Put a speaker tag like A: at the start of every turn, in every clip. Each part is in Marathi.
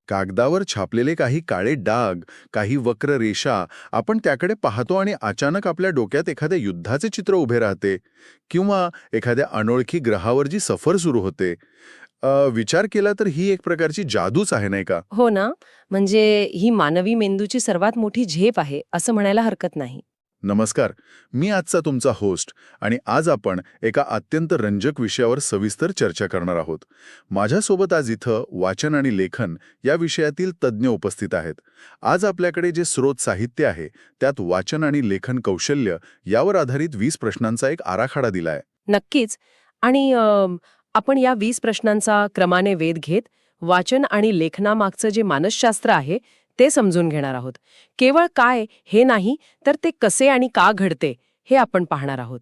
A: कागदावर छापलेले काही काळे डाग, काही वक्र रेषा, आपण त्याकडे पाहतो आणि अचानक आपल्या डोक्यात एखाद्या युद्धाचे चित्र उभे राहते किंवा एखाद्या अनोळखी ग्रहावर जी सफर सुरू होते. विचार केला तर ही एक प्रकारची जादूच आहे, नाही का?
B: हो ना. म्हणजे ही मानवी मेंदूची सर्वात मोठी झेप आहे असं म्हणायला हरकत नाही.
A: नमस्कार, मी आजचा तुमचा होस्ट आणि आज आपण एका अत्यंत रंजक विषयावर सविस्तर चर्चा करणार आहोत. माझ्यासोबत आज इथं वाचन आणि लेखन या विषयातील तज्ज्ञ उपस्थित आहेत. आज आपल्याकडे जे स्रोत साहित्य आहे त्यात वाचन आणि लेखन कौशल्य यावर आधारित 20 प्रश्नांचा एक आराखडा दिलाय.
B: नक्कीच. आणि आपण या 20 प्रश्नांचा क्रमाने वेध घेत वाचन आणि लेखनामागचं जे मानसशास्त्र आहे ते समजून घेणार आहोत. केवळ काय हे नाही, तर ते कसे आणि का घडते हे आपण पाहणार आहोत.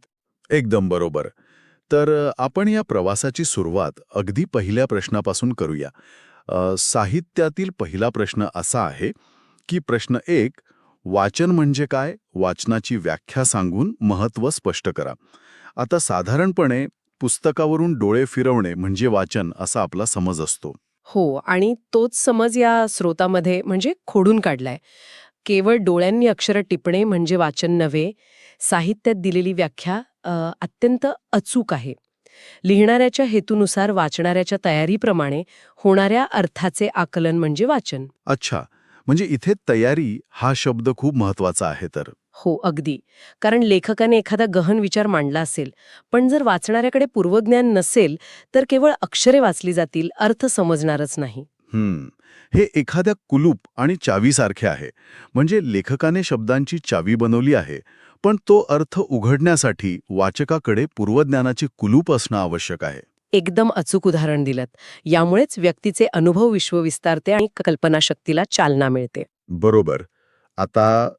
A: एकदम बरोबर. तर आपण या प्रवासाची सुरुवात अगदी पहिल्या प्रश्नापासून करूया. साहित्यातील पहिला प्रश्न असा आहे की प्रश्न 1, वाचन म्हणजे काय? वाचनाची व्याख्या सांगून महत्त्व स्पष्ट करा. आता साधारणपणे पुस्तकावरून डोळे फिरवणे म्हणजे वाचन असा आपला समज असतो.
B: हो, आणि तोच समज या स्रोतामध्ये म्हणजे खोडून काढलाय. केवळ डोळ्यांनी अक्षरं टिपणे म्हणजे वाचन नव्हे. साहित्यात दिलेली व्याख्या अत्यंत अचूक आहे. लिहिणाऱ्याच्या हेतूनुसार वाचणाऱ्याच्या तयारीप्रमाणे होणाऱ्या अर्थाचे आकलन म्हणजे वाचन.
A: अच्छा, म्हणजे इथे तयारी हा शब्द खूप महत्वाचा आहे तर.
B: हो, अगदी. कारण लेखकाने एखादा गहन विचार मांडला असेल, पण जर वाचणाऱ्याकडे पूर्वज्ञान नसेल, तर केवळ अक्षरे वाचली जातील, अर्थ समजणारच नाही.
A: हे एखाद्या कुलूप आणि चावीसारखे आहे. म्हणजे लेखकाने शब्दांची चावी बनवली आहे, पण तो अर्थ उघडण्यासाठी वाचकाकडे पूर्वज्ञानाचे कुलूप असणं आवश्यक आहे.
B: एकदम अचूक उदाहरण दिलंत. यामुळेच व्यक्तीचे अनुभव विश्व विस्तारते आणि कल्पनाशक्तीला चालना मिळते.
A: बरोबर. आता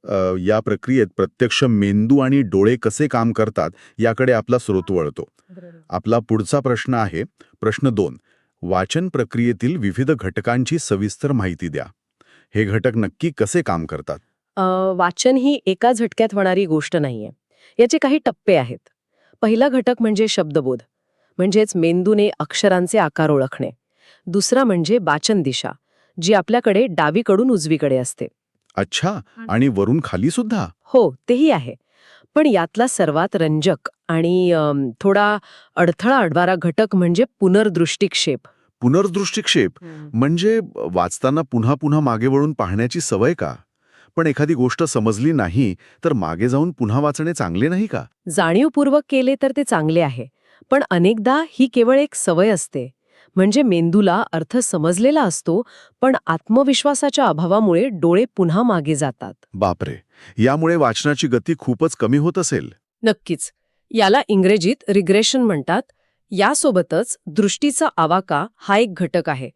A: या प्रक्रियेत प्रत्यक्ष मेंदू आणि डोळे कसे काम करतात याकडे आपला स्रोत वळतो. आपला पुढचा प्रश्न आहे प्रश्न 2. वाचन प्रक्रियेतील विविध घटकांची सविस्तर माहिती द्या. हे घटक नक्की कसे काम करतात?
B: वाचन ही एका झटक्यात होणारी गोष्ट नाहीये. याचे काही टप्पे आहेत. पहिला घटक म्हणजे शब्दबोध, म्हणजेच मेंदूने अक्षरांचे आकार ओळखणे. दुसरा म्हणजे वाचन दिशा, जी आपल्याकडे डावीकडून उजवीकडे असते.
A: अच्छा, आणि वरून खाली सुद्धा?
B: हो, तेही आहे. पण यातला सर्वात रंजक आणि थोडा अडथळा आणणारा घटक म्हणजे पुनर्दृष्टिक्षेप.
A: पुनर्दृष्टिक्षेप म्हणजे वाचताना पुन्हा पुन्हा मागे वळून पाहण्याची सवय का? पण एखादी गोष्ट समजली नाही तर मागे जाऊन पुन्हा वाचणे चांगले नाही का?
B: जाणीवपूर्वक केले तर ते चांगले आहे, पण अनेकदा ही केवळ एक सवय असते. म्हणजे मेंदूला अर्थ समजलेला असतो, पण आत्मविश्वासाच्या अभावामुळे डोळे पुन्हा मागे जातात.
A: बापरे, यामुळे वाचनाची गती खूपच कमी होत असेल.
B: नक्कीच. याला इंग्रजीत रिग्रेशन म्हणतात. यासोबतच दृष्टीचा आवाका हा एक घटक आहे.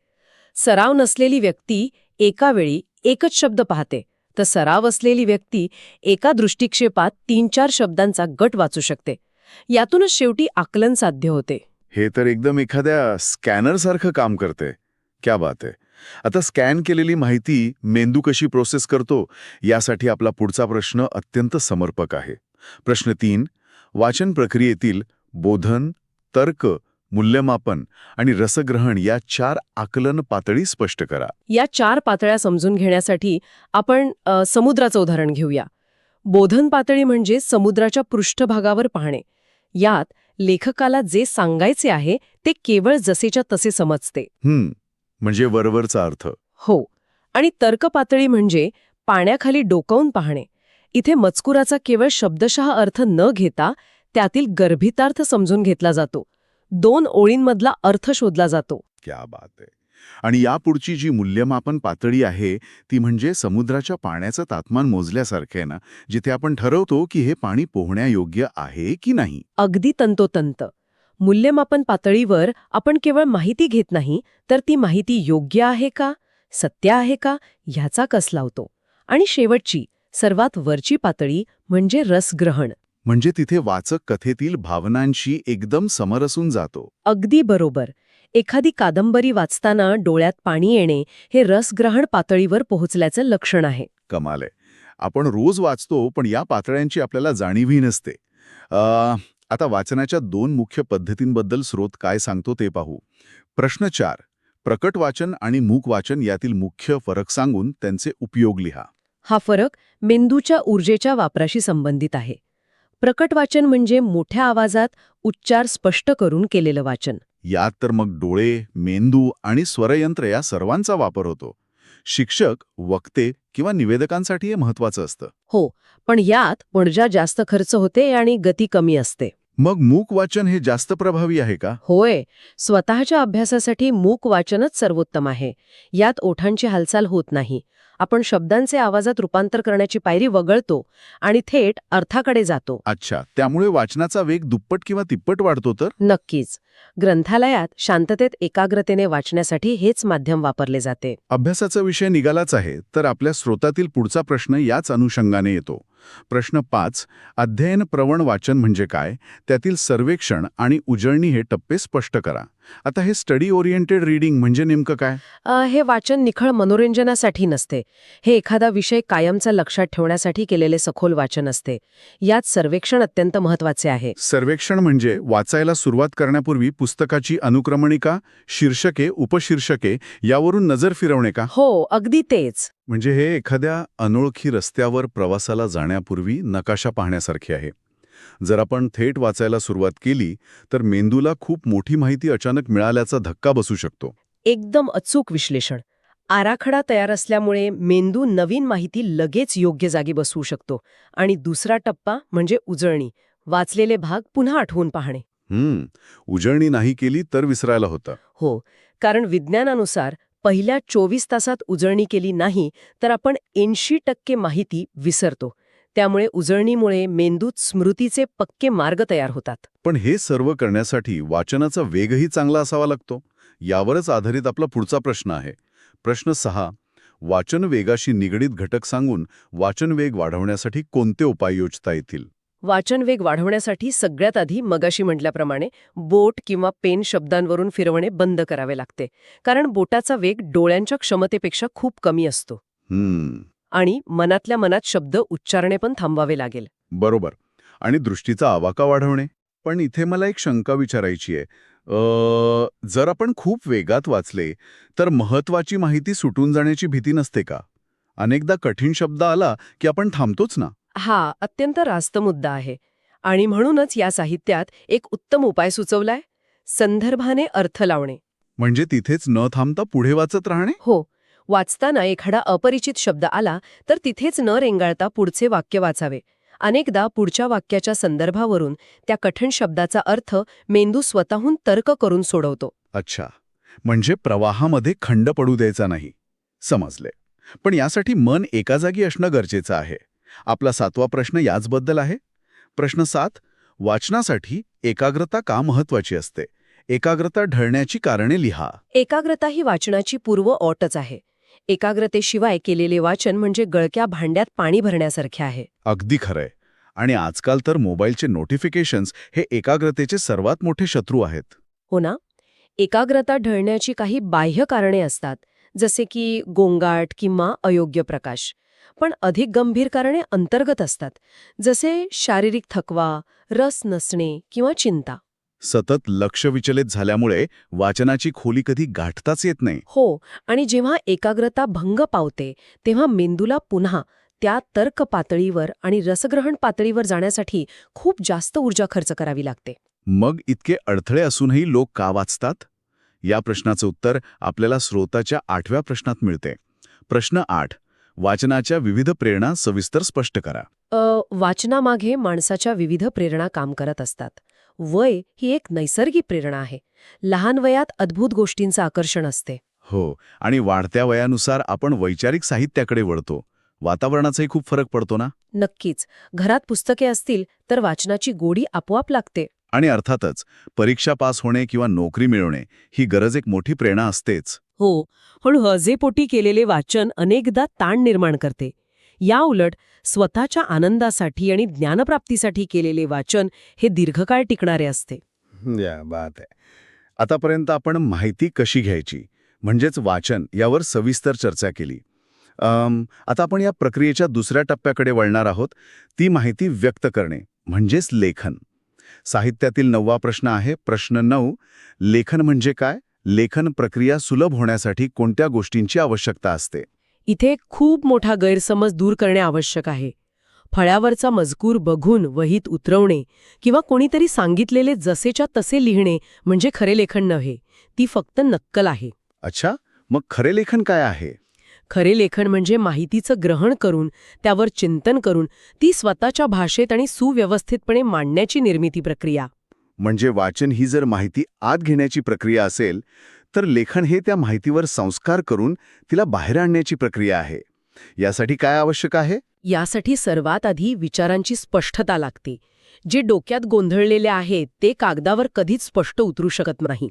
B: सराव नसलेली व्यक्ती एका वेळी एकच शब्द पाहते, तर सराव असलेली व्यक्ती एका दृष्टिक्षेपात 3-4 शब्दांचा गट वाचू शकते. यातूनच शेवटी आकलन साध्य होते.
A: हे तर एकदम एखाद्या स्कॅनरसारखं काम करते. क्या बात आहे. आता स्कॅन केलेली माहिती मेंदू कशी प्रोसेस करतो यासाठी आपला पुढचा प्रश्न अत्यंत समर्पक आहे. प्रश्न 3. वाचन प्रक्रियेतील बोधन, तर्क, मूल्यमापन आणि रसग्रहण या 4 आकलन पातळी स्पष्ट करा.
B: या 4 पातळ्या समजून घेण्यासाठी आपण समुद्राचं उदाहरण घेऊया. बोधन पातळी म्हणजे समुद्राच्या पृष्ठभागावर पाहणे. यात लेखकाला जे सांगायचे आहे ते केवळ जसेच्या तसे समजते.
A: म्हणजे वरवरचा अर्थ.
B: हो. आणि तर्क पातळी म्हणजे पाण्याखाली डोकावून पाहणे. इथे मजकुराचा केवळ शब्दशः अर्थ न घेता त्यातील गर्भितार्थ समजून घेतला जातो. 2 ओळींमधला अर्थ शोधला जातो.
A: क्या बात आहे. आणि यापुढची जी मूल्यमापन पातळी आहे ती म्हणजे समुद्राच्या पाण्याचं तापमान मोजल्यासारखे आहे ना, जिथे आपण ठरवतो की हे पाणी पोहण्यायोग्य आहे की नाही.
B: अगदी तंतोतंत. मूल्यमापन पातळीवर आपण केवळ माहिती घेत नाही, तर ती माहिती योग्य आहे का, सत्य आहे का ह्याचा कस लावतो. आणि शेवटची, सर्वात वरची पातळी म्हणजे रसग्रहण.
A: म्हणजे तिथे वाचक कथेतील भावनांशी एकदम समरसून जातो.
B: अगदी बरोबर. एखादी कादंबरी वाचताना डोळ्यात पाणी येणे हे रसग्रहण पातळीवर पोहोचल्याचं लक्षण आहे.
A: कमाल आहे. आपण रोज वाचतो पण या पातळ्यांची आपल्याला जाणीवही नसते. आता वाचनाच्या 2 मुख्य पद्धतींबद्दल स्रोत काय सांगतो ते पाहू. प्रश्न 4. प्रकट वाचन आणि मूक वाचन यातील मुख्य फरक सांगून त्यांचे उपयोग लिहा.
B: हा फरक मेंदूच्या ऊर्जेच्या वापराशी संबंधित आहे. प्रकट वाचन म्हणजे मोठ्या आवाजात उच्चार स्पष्ट करून केलेलं वाचन.
A: यात तर मग डोळे, मेंदू आणि स्वरयंत्र या सर्वांचा वापर होतो. शिक्षक, वक्ते किंवा निवेदकांसाठी हे महत्वाचं असतं.
B: हो, पण यात पणजा जास्त खर्च होते आणि गती कमी असते.
A: मग मूक वाचन हे जास्त प्रभावी आहे का?
B: होय, स्वतःच्या अभ्यासासाठी मूक वाचनच सर्वोत्तम आहे. यात ओठांची हालचाल होत नाही. आपण शब्दांचे आवाजात रूपांतर करण्याची पायरी वगळतो आणि थेट अर्थाकडे जातो.
A: अच्छा, त्यामुळे वाचनाचा वेग दुप्पट किंवा तिप्पट वाढतो तर?
B: नक्कीच. ग्रंथालयात शांततेत एकाग्रतेने वाचण्यासाठी हेच माध्यम वापरले जाते.
A: अभ्यासाचा विषय निघालाच आहे, तर आपल्या स्रोतातील पुढचा प्रश्न याच अनुषंगाने येतो. प्रश्न 5. अध्ययन प्रवण वाचन म्हणजे काय? त्यातील सर्वेक्षण आणि उजळणी हे टप्पे स्पष्ट करा. आता हे स्टडी ओरिएंटेड रीडिंग म्हणजे नेमकं काय?
B: हे वाचन निखळ मनोरंजनासाठी नसते. हे एखादा विषय कायमचा लक्षात ठेवण्यासाठी केलेले सखोल वाचन असते. यात सर्वेक्षण अत्यंत महत्वाचे आहे.
A: सर्वेक्षण म्हणजे वाचायला सुरुवात करण्यापूर्वी पुस्तकाची अनुक्रमणिका, शीर्षके, उपशीर्षके यावरून नजर फिरवणे का?
B: हो, अगदी तेच.
A: म्हणजे हे एखाद्या अनोळखी रस्त्यावर प्रवासाला जाण्यापूर्वी नकाशा पाहण्यासारखे आहे. जर आपण थेट वाचायला सुरुवात केली तर मेंदूला खूप मोठी माहिती अचानक मिळाल्याचा धक्का बसू शकतो.
B: एकदम अचूक विश्लेषण. आराखडा तयार असल्यामुळे मेंदू नवीन माहिती लगेच योग्य जागी बसवू शकतो. आणि दुसरा टप्पा म्हणजे उजळणी. वाचलेले भाग पुन्हा आठवून पाहणे.
A: उजळणी नाही केली तर विसरायला होतं.
B: हो, कारण विज्ञानानुसार पहिल्या 24 तासात उजळणी केली नाही तर आपण 80% माहिती विसरतो. त्यामुळे उजळणीमुळे मेंदूत स्मृतीचे पक्के मार्ग तयार होतात.
A: पण हे सर्व करण्यासाठी वाचनाचा वेगही चांगला असावा लागतो. यावरच आधारित आपला पुढचा प्रश्न आहे. प्रश्न 6. वाचन वेगाशी निगडीत घटक सांगून वाचन वेग वाढवण्यासाठी कोणते उपाय योजता येतील?
B: वाचन वेग वाढवण्यासाठी सगळ्यात आधी मगाशी म्हटल्याप्रमाणे बोट किंवा पेन शब्दांवरून फिरवणे बंद करावे लागते. कारण बोटाचा वेग डोळ्यांच्या क्षमतेपेक्षा खूप कमी असतो. आणि मनातल्या मनात शब्द उच्चारणे पण थांबवावे लागेल.
A: बरोबर. आणि दृष्टीचा आवाका वाढवणे. पण इथे मला एक शंका विचारायची आहे. जर आपण खूप वेगात वाचले तर महत्वाची माहिती सुटून जाण्याची भीती नसते का? अनेकदा कठीण शब्द आला की आपण थांबतोच ना.
B: हा अत्यंत रास्त मुद्दा आहे. आणि म्हणूनच या साहित्यात एक उत्तम उपाय सुचवलाय. संदर्भाने अर्थ लावणे.
A: म्हणजे तिथेच न थांबता पुढे वाचत राहणे?
B: हो, वाचताना एखादा अपरिचित शब्द आला तर तिथेच न रेंगाळता पुढचे वाक्य वाचावे. अनेकदा पुढच्या वाक्याच्या संदर्भावरून त्या कठीण शब्दाचा अर्थ मेंदू स्वतःहून तर्क करून सोडवतो.
A: अच्छा, म्हणजे प्रवाहामध्ये खंड पडू द्यायचा नाही. समजले. पण यासाठी मन एका जागी असणं गरजेचं आहे. आपला 7वा प्रश्न याचबद्दल आहे. प्रश्न 7. वाचनासाठी एकाग्रता का महत्वाची असते? एकाग्रता ढळण्याची कारणे लिहा.
B: एकाग्रता ही वाचनाची पूर्व अटच आहे. एकाग्रतेशिवाय केलेले वाचन म्हणजे गळक्या भांड्यात पाणी भरण्यासारखे आहे.
A: अगदी खरंय. आणि आजकाल तर मोबाईलचे नोटिफिकेशन्स हे एकाग्रतेचे सर्वात मोठे शत्रू आहेत.
B: हो ना? एकाग्रता ढळण्याची काही बाह्य कारणे असतात, जसे की गोंगाट किंवा अयोग्य प्रकाश. पण अधिक गंभीर कारणे अंतर्गत असतात, जसे शारीरिक थकवा, रस नसणे किंवा चिंता.
A: सतत लक्ष विचलित झाल्यामुळे वाचनाची खोली कधी गाठताच येत नाही.
B: हो, आणि जेव्हा एकाग्रता भंग पावते तेव्हा मेंदूला पुन्हा त्या तर्क पातळीवर आणि रसग्रहण पातळीवर जाण्यासाठी खूप जास्त ऊर्जा खर्च करावी लागते.
A: मग इतके अडथळे असूनही लोक का वाचतात? या प्रश्नाचं उत्तर आपल्याला स्रोताच्या 8व्या प्रश्नात मिळते. प्रश्न 8. वाचनाच्या विविध प्रेरणा सविस्तर स्पष्ट करा.
B: वाचनामागे माणसाच्या विविध प्रेरणा काम करत असतात. वय ही एक नैसर्गिक प्रेरणा आहे. लहान वयात अद्भुत गोष्टींचं आकर्षण असते.
A: हो, आणि वाढत्या वयानुसार आपण वैचारिक साहित्याकडे वळतो. वातावरणाचाही खूप फरक पडतो ना.
B: नक्कीच. घरात पुस्तके असतील तर वाचनाची गोडी आपोआप लागते.
A: आणि अर्थातच परीक्षा पास होणे किंवा नोकरी मिळवणे ही गरज एक मोठी प्रेरणा असतेच.
B: हो, पण हजेपोटी केलेले वाचन अनेकदा ताण निर्माण करते. या उलट स्वतःच्या आनंदासाठी आणि ज्ञानप्राप्तीसाठी केलेले वाचन हे दीर्घकाळ टिकणारे असते.
A: या बात आहे. आतापर्यंत आपण माहिती कशी घ्यायची म्हणजेच वाचन यावर सविस्तर चर्चा केली. आता आपण या प्रक्रियेच्या दुसऱ्या टप्प्याकडे वळणार आहोत. ती माहिती व्यक्त करणे म्हणजेच लेखन. साहित्यातील 9वा प्रश्न आहे. प्रश्न 9. लेखन म्हणजे काय? लेखन प्रक्रिया सुलभ होण्यासाठी कोणत्या गोष्टींची आवश्यकता असते?
B: इथे खूप मोठा गैरसमज दूर करणे आवश्यक आहे. फळ्यावरचा मजकूर बघून वहीत उतरवणे किंवा कोणीतरी सांगितलेले जसेच्या तसे लिहिणे म्हणजे खरे लेखन नव्हे, ती फक्त नक्कल आहे.
A: अच्छा, मग खरे लेखन काय आहे?
B: खरे लेखन म्हणजे माहितीचं ग्रहण करून, त्यावर चिंतन करून, ती स्वतःच्या भाषेत आणि सुव्यवस्थितपणे मांडण्याची निर्मिती प्रक्रिया.
A: म्हणजे वाचन ही जर माहिती आत घेण्याची प्रक्रिया असेल, तर लेखन हे त्या माहितीवर संस्कार करून तिला बाहेर आणण्याची प्रक्रिया आहे. यासाठी काय आवश्यक आहे?
B: यासाठी सर्वात आधी विचारांची स्पष्टता लागते. जे डोक्यात गोंधळलेले आहे ते कागदावर कधीच स्पष्ट उतरू शकत नाही.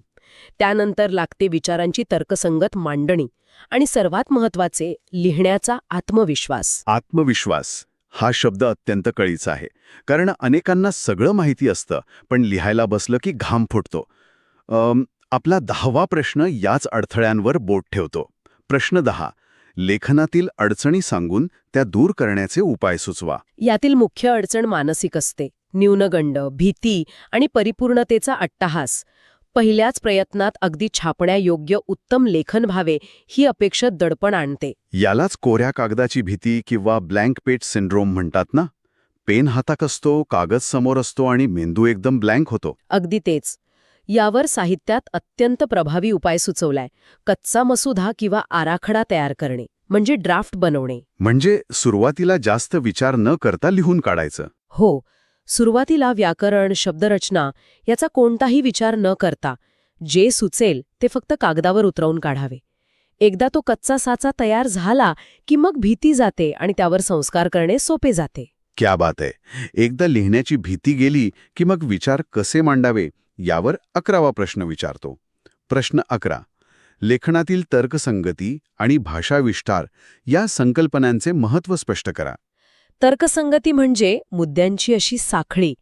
B: त्यानंतर लागते विचारांची तर्कसंगत मांडणी आणि सर्वात महत्त्वाचे लिहिण्याचा आत्मविश्वास.
A: आत्मविश्वास हा शब्द अत्यंत कळीचा आहे, कारण अनेकांना सगळं माहिती असतं, पण लिहायला बसलं की घाम फुटतो. आपला 10वा प्रश्न याच अडथळ्यांवर बोट ठेवतो. प्रश्न 10. लेखनातील अडचणी सांगून त्या दूर करण्याचे उपाय सुचवा.
B: यातील मुख्य अडचण मानसिक असते. न्यूनगंड, भीती आणि परिपूर्णतेचा अट्टाहास. पहिल्याच प्रयत्नात अगदी छापण्यायोग्य उत्तम लेखन व्हावे ही अपेक्षा दडपण आणते.
A: यालाच कोऱ्या कागदाची भीती किंवा ब्लँक पेज सिंड्रोम म्हणतात ना. पेन हातात असतो, कागद समोर असतो आणि मेंदू एकदम ब्लँक होतो.
B: अगदी तेच. यावर साहित्यात अत्यंत प्रभावी उपाय सुचवलाय. कच्चा मसुदा किंवा आराखडा तयार करणे म्हणजे ड्राफ्ट बनवणे.
A: म्हणजे सुरुवातीला जास्त विचार न करता लिहून काढायचं.
B: हो, सुरुवातीला व्याकरण, शब्दरचना याचा कोणताही विचार न करता जे सुचेल ते फक्त कागदावर उतरवून काढावे. एकदा तो कच्चा साचा तयार झाला की मग भीती जाते आणि त्यावर संस्कार करणे सोपे जाते.
A: क्या बात आहे. एकदा लिहिण्याची भीती गेली की मग विचार कसे मांडावे यावर 11वा प्रश्न विचारतो. प्रश्न 11. लेखनातील तर्कसंगती आणि भाषाविष्टार या संकल्पनांचे महत्त्व स्पष्ट करा.
B: तर्कसंगती म्हणजे मुद्द्यांची अशी साखळी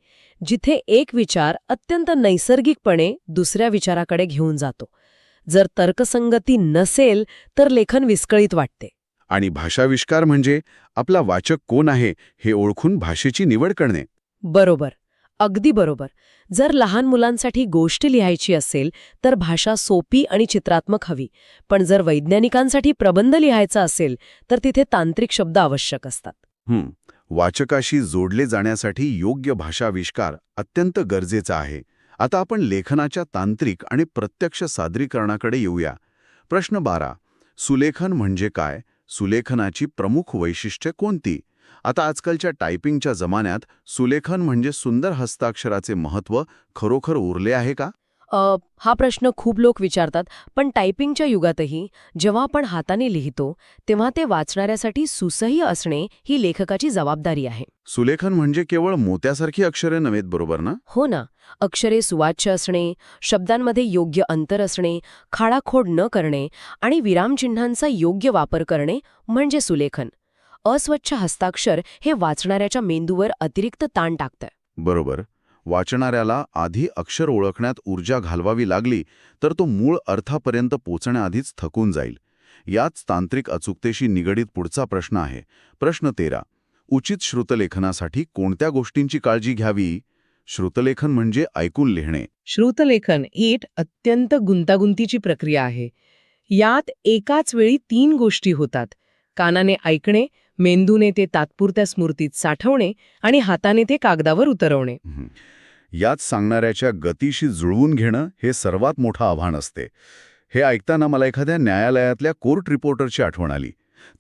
B: जिथे एक विचार अत्यंत नैसर्गिकपणे दुसऱ्या विचाराकडे घेऊन जातो. जर तर्कसंगती नसेल तर लेखन विस्कळीत वाटते.
A: आणि भाषाविष्कार म्हणजे आपला वाचक कोण आहे हे ओळखून भाषेची निवड करणे.
B: बरोबर, अगदी बरोबर. जर लहान मुलांसाठी गोष्ट लिहायची असेल तर भाषा सोपी आणि चित्रात्मक हवी. पण जर वैज्ञानिकांसाठी प्रबंध लिहायचा असेल तर तिथे तांत्रिक शब्द आवश्यक असतात.
A: वाचकाशी जोडले जाण्यासाठी योग्य भाषाविष्कार अत्यंत गरजेचा आहे. आता आपण लेखनाच्या तांत्रिक आणि प्रत्यक्ष सादरीकरणाकडे येऊया. प्रश्न 12. सुलेखन म्हणजे काय? सुलेखनाची प्रमुख वैशिष्ट्ये कोणती? आता आजकालच्या टायपिंगच्या जमान्यात सुलेखन म्हणजे सुंदर हस्ताक्षराचे महत्त्व खरोखर उरले आहे का?
B: हा प्रश्न खूप लोक विचारतात. पण टायपिंगच्या युगातही जेव्हा आपण हाताने लिहितो तेव्हा ते वाचणाऱ्यासाठी सुसह्य असणे ही लेखकाची जबाबदारी आहे.
A: सुलेखन म्हणजे केवळ मोत्यासारखी अक्षरे नव्हेत, बरोबर ना?
B: हो ना. अक्षरे सुवाच्य असणे, शब्दांमध्ये योग्य अंतर असणे, खाडाखोड न करणे आणि विरामचिन्हांचा योग्य वापर करणे म्हणजे सुलेखन. अस्वच्छ हस्ताक्षर हे वाचणाऱ्याच्या मेंदूवर अतिरिक्त ताण टाकतं.
A: बरोबर. वाचणाऱ्याला आधी अक्षर ओळखण्यात ऊर्जा घालवावी लागली तर तो मूळ अर्थापर्यंत पोचण्याआधीच थकून जाईल. याच तांत्रिक अचूकतेशी निगडीत पुढचा प्रश्न आहे. प्रश्न 13. उचित श्रुतलेखनासाठी कोणत्या गोष्टींची काळजी घ्यावी? श्रुतलेखन म्हणजे ऐकून लिहिणे.
B: श्रुतलेखन ही एक अत्यंत गुंतागुंतीची प्रक्रिया आहे. यात एकाच वेळी 3 गोष्टी होतात. कानाने ऐकणे, मेंदूने ते तात्पुरत्या स्मृतीत साठवणे आणि हाताने ते कागदावर उतरवणे.
A: यात सांगणाऱ्याच्या गतीशी जुळवून घेणं हे सर्वात मोठं आव्हान असते. हे ऐकताना मला एखाद्या न्यायालयातल्या कोर्ट रिपोर्टरची आठवण आली.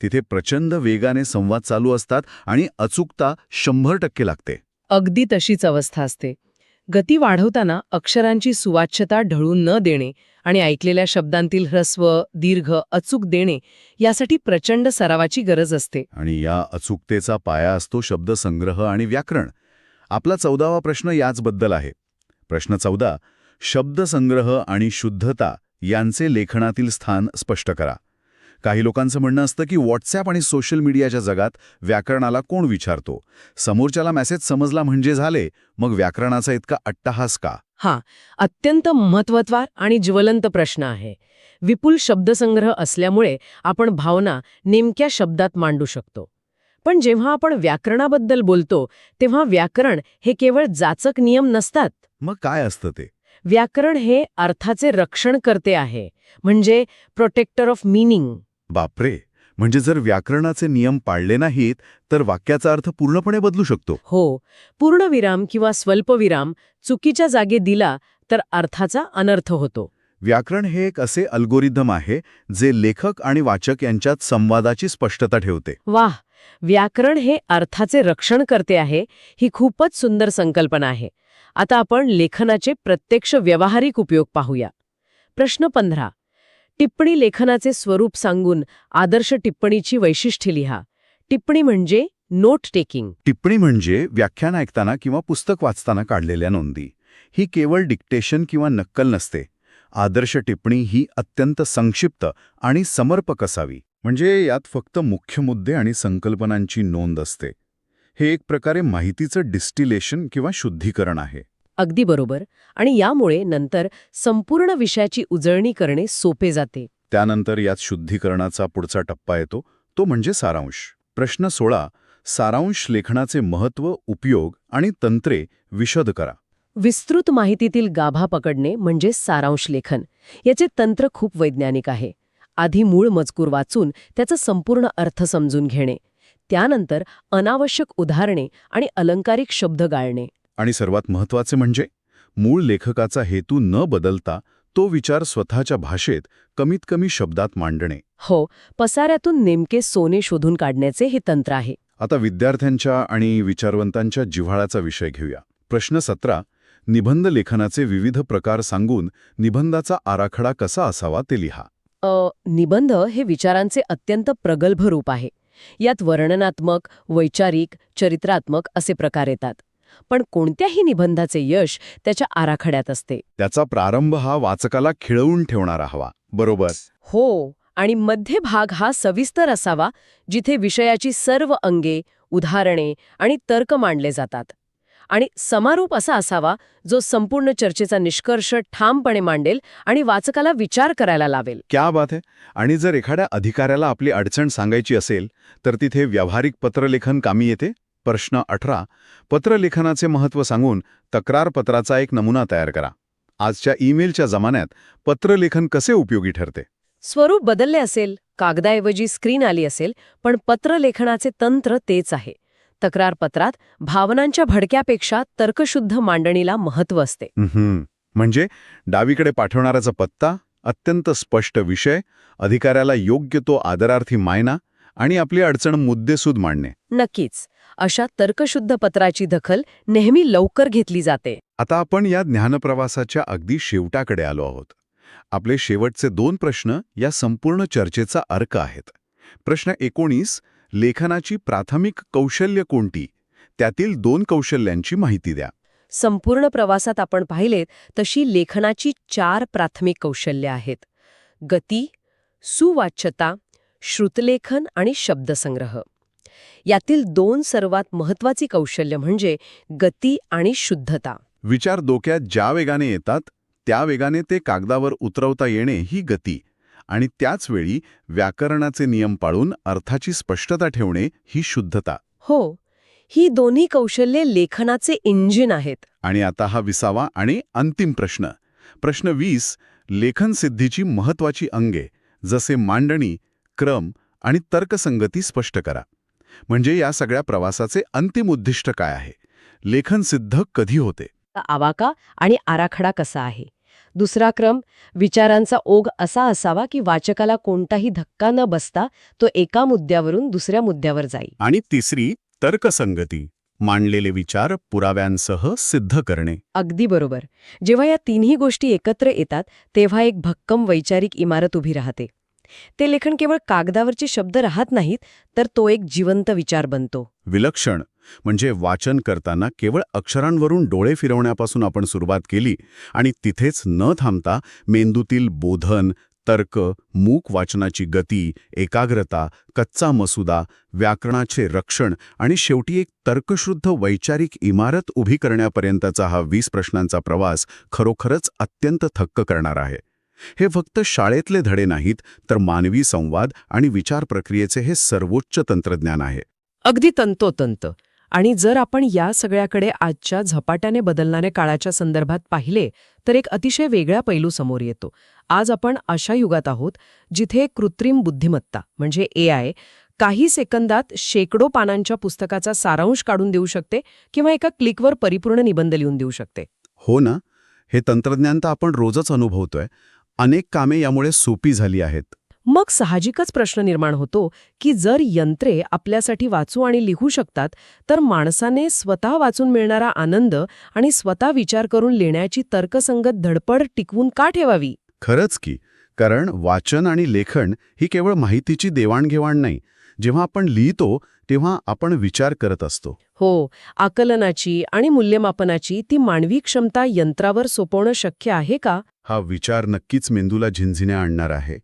A: तिथे प्रचंड वेगाने संवाद चालू असतात आणि अचूकता 100% लागते.
B: अगदी तशीच अवस्था असते. गती वाढवताना अक्षरांची सुवाच्यता ढळून न देणे आणि ऐकलेल्या शब्दांतील ह्रस्व, दीर्घ अचूक देणे यासाठी प्रचंड सरावाची गरज असते.
A: आणि या अचूकतेचा पाया असतो शब्दसंग्रह आणि व्याकरण. आपला 14वा प्रश्न याचबद्दल आहे. प्रश्न 14. शब्दसंग्रह आणि शुद्धता यांचे लेखनातील स्थान स्पष्ट करा. काही लोकांचं म्हणणं असतं की व्हॉट्सॲप आणि सोशल मीडियाच्या जगात व्याकरणाला कोण विचारतो? समोरच्याला मेसेज समजला म्हणजे झाले, मग व्याकरणाचा इतका अट्टहास का?
B: हा अत्यंत महत्त्वाचा आणि ज्वलंत प्रश्न आहे. विपुल शब्दसंग्रह असल्यामुळे आपण भावना नेमक्या शब्दात मांडू शकतो. पण जेव्हा आपण व्याकरणाबद्दल बोलतो तेव्हा व्याकरण हे केवळ जाचक नियम नसतात.
A: मग काय असतं ते?
B: व्याकरण हे अर्थाचे रक्षण करते आहे, म्हणजे प्रोटेक्टर ऑफ मीनिंग.
A: बापरे, म्हणजे जर व्याकरणाचे नियम पाळले नाहीत तर वाक्याचा अर्थ पूर्णपणे बदलू शकतो.
B: हो, पूर्णविराम किंवा स्वल्पविराम चुकीच्या जागी दिला तर अर्थाचा अनर्थ होतो.
A: व्याकरण हे एक असे अल्गोरिदम आहे जे लेखक आणि वाचक यांच्यात संवादाची स्पष्टता ठेवते.
B: वाह, व्याकरण हे अर्थाचे रक्षण करते आहे, ही खूपच सुंदर संकल्पना आहे. आता आपण लेखनाचे प्रत्यक्ष व्यावहारिक उपयोग पाहूया. प्रश्न 15. टिप्पणी लेखनाचे स्वरूप सांगून आदर्श टिप्पणीची वैशिष्ट्ये लिहा. टिप्पणी म्हणजे नोट टेकिंग.
A: टिप्पणी म्हणजे व्याख्यान ऐकताना किंवा पुस्तक वाचताना काढलेल्या नोंदी. ही केवळ डिक्टेशन किंवा नक्कल नसते. आदर्श टिप्पणी ही अत्यंत संक्षिप्त आणि समर्पक असावी. म्हणजे यात फक्त मुख्य मुद्दे आणि संकल्पनांची नोंद असते. हे एक प्रकारे माहितीचं डिस्टिलेशन किंवा शुद्धीकरण आहे.
B: अगदी बरोबर. आणि यामुळे नंतर संपूर्ण विषयाची उजळणी करणे सोपे जाते.
A: त्यानंतर यात शुद्धीकरणाचा पुढचा टप्पा येतो, तो म्हणजे सारांश. प्रश्न 16. सारांश लेखनाचे महत्त्व, उपयोग आणि तंत्रे विशद करा.
B: विस्तृत माहितीतील गाभा पकडणे म्हणजे सारांश लेखन. याचे तंत्र खूप वैज्ञानिक आहे. आधी मूळ मजकूर वाचून त्याचा संपूर्ण अर्थ समजून घेणे, त्यानंतर अनावश्यक उदाहरणे आणि अलंकारिक शब्द गाळणे.
A: आणि सर्वात महत्त्वाचे म्हणजे मूळ लेखकाचा हेतू न बदलता तो विचार स्वतःच्या भाषेत कमीत कमी शब्दात मांडणे.
B: हो, पसाऱ्यातून नेमके सोने शोधून काढण्याचे हे तंत्र आहे.
A: आता विद्यार्थ्यांच्या आणि विचारवंतांच्या जिव्हाळ्याचा विषय घेऊया. प्रश्न 17. निबंध लेखनाचे विविध प्रकार सांगून निबंधाचा आराखडा कसा असावा ते लिहा.
B: निबंध हे विचारांचे अत्यंत प्रगल्भ रूप आहे. यात वर्णनात्मक, वैचारिक, चरित्रात्मक असे प्रकार येतात. पण कोणत्याही निबंधाचे यश त्याच्या आराखड्यात असते.
A: त्याचा प्रारंभ हा वाचकाला खिळवून ठेवणारा हवा. बरोबर.
B: हो, आणि मध्य भाग हा सविस्तर असावा, जिथे विषयाची सर्व अंगे, उदाहरणे आणि तर्क मांडले जातात. आणि समारोप असा असावा जो संपूर्ण चर्चेचा निष्कर्ष ठामपणे मांडेल आणि वाचकाला विचार करायला लावेल.
A: क्या बात आहे. आणि जर एखाद्या अधिकाऱ्याला आपली अडचण सांगायची असेल तर तिथे व्यावहारिक पत्रलेखन कामी येते. प्रश्न 18. पत्रलेखनाचे महत्त्व सांगून तक्रारपत्राचा एक नमुना तयार करा. आजच्या ईमेलच्या जमान्यात पत्रलेखन कसे उपयोगी ठरते?
B: स्वरूप बदलले असेल, कागदाऐवजी स्क्रीन आली असेल, पण पत्रलेखनाचे तंत्र तेच आहे. तक्रारपत्रात भावनांच्या भडक्यापेक्षा तर्कशुद्ध मांडणीला महत्त्व असते.
A: म्हणजे डावीकडे पाठवणाऱ्याचा पत्ता, अत्यंत स्पष्ट विषय, अधिकाऱ्याला योग्य तो आदरार्थी मायना आणि आपली अडचण मुद्देसूद मांडणे.
B: नक्कीच. अशा तर्कशुद्ध पत्राची दखल नेहमी लवकर घेतली जाते.
A: आता आपण या ज्ञानप्रवासाच्या अगदी शेवटाकडे आलो आहोत. आपले शेवटचे 2 प्रश्न या संपूर्ण चर्चेचा अर्क आहेत. प्रश्न 19. लेखनाची प्राथमिक कौशल्य कोणती? त्यातील 2 कौशल्यांची माहिती द्या.
B: संपूर्ण प्रवासात आपण पाहिलेत तशी लेखनाची 4 प्राथमिक कौशल्य आहेत. गती, सुवाच्यता, श्रुतलेखन आणि शब्दसंग्रह. यातील 2 सर्वात महत्त्वाची कौशल्य म्हणजे गती आणि शुद्धता.
A: विचार डोक्यात ज्या वेगाने येतात त्या वेगाने ते कागदावर उतरवता येणे ही गती, आणि त्याचवेळी व्याकरणाचे नियम पाळून अर्थाची स्पष्टता ठेवणे ही शुद्धता.
B: हो, ही दोन्ही कौशल्ये लेखनाचे इंजिन आहेत.
A: आणि आता हा 20वा आणि अंतिम प्रश्न. प्रश्न 20. लेखनसिद्धीची महत्त्वाची अंगे जसे मांडणी, क्रम आणि तर्कसंगती स्पष्ट करा. म्हणजे या सगळ्या प्रवासाचे अंतिम उद्दिष्ट काय आहे? लेखनसिद्ध कधी होते?
B: आवाका आणि आराखडा कसा आहे? दुसरा क्रम, विचारांचा ओघ असा असावा की वाचकाला कोणताही धक्का न बसता तो एका मुद्द्यावरून दुसऱ्या मुद्द्यावर जाईल.
A: आणि तिसरी, तर्कसंगती, मांडलेले विचार पुराव्यांसह सिद्ध करणे.
B: अगदी बरोबर. जेव्हा या तिन्ही गोष्टी एकत्र येतात तेव्हा एक भक्कम वैचारिक इमारत उभी राहते. ते लेखन केवळ कागदावरचे शब्द राहत नाहीत, तर तो एक जिवंत विचार बनतो.
A: विलक्षण. म्हणजे वाचन करताना केवळ अक्षरांवरून डोळे फिरवण्यापासून आपण सुरुवात केली आणि तिथेच न थांबता मेंदूतील बोधन, तर्क, मूक वाचनाची गती, एकाग्रता, कच्चा मसुदा, व्याकरणाचे रक्षण आणि शेवटी एक तर्कशुद्ध वैचारिक इमारत उभी करण्यापर्यंतचा हा 20 प्रश्नांचा प्रवास खरोखरच अत्यंत थक्क करणार आहे. हे फक्त शाळेतले धडे नाहीत, तर मानवी संवाद आणि विचार प्रक्रियेचे हे सर्वोच्च तंत्रज्ञान आहे.
B: अगदी तंतोतंत. आणि जर आपण या सगळ्याकडे आजच्या झपाट्याने बदलणाऱ्या काळाच्या संदर्भात पाहिले तर एक अतिशय वेगळा पैलू समोर येतो. आज आपण अशा युगात आहोत जिथे कृत्रिम बुद्धिमत्ता म्हणजे AI काही सेकंदात शेकडो पानांच्या पुस्तकाचा सारांश काढून देऊ शकते किंवा एका क्लिकवर परिपूर्ण निबंध लिहून देऊ शकते.
C: हो ना, हे तंत्रज्ञान तर आपण रोजच अनुभवतोय. अनेक कामे यामुळे सोपी झाली आहेत.
B: मग साहजिकच प्रश्न निर्माण होतो की जर यंत्रे आपल्यासाठी वाचू आणि लिहू शकतात तर माणसाने स्वतः वाचून मिळणारा आनंद आणि स्वतः विचार करून लिहिण्याची तर्कसंगत धडपड टिकवून का ठेवावी?
C: खरंच की, कारण वाचन आणि लेखन ही केवळ माहितीची देवाणघेवाण नाही. जेव्हा आपण लिहितो तेव्हा आपण विचार करत असतो.
B: हो, आकलनाची आणि मूल्यमापनाची ती मानवी क्षमता यंत्रावर सोपवणं शक्य आहे का?
C: हा विचार नक्कीच मेंदूला झिंझिण्या आणणार आहे.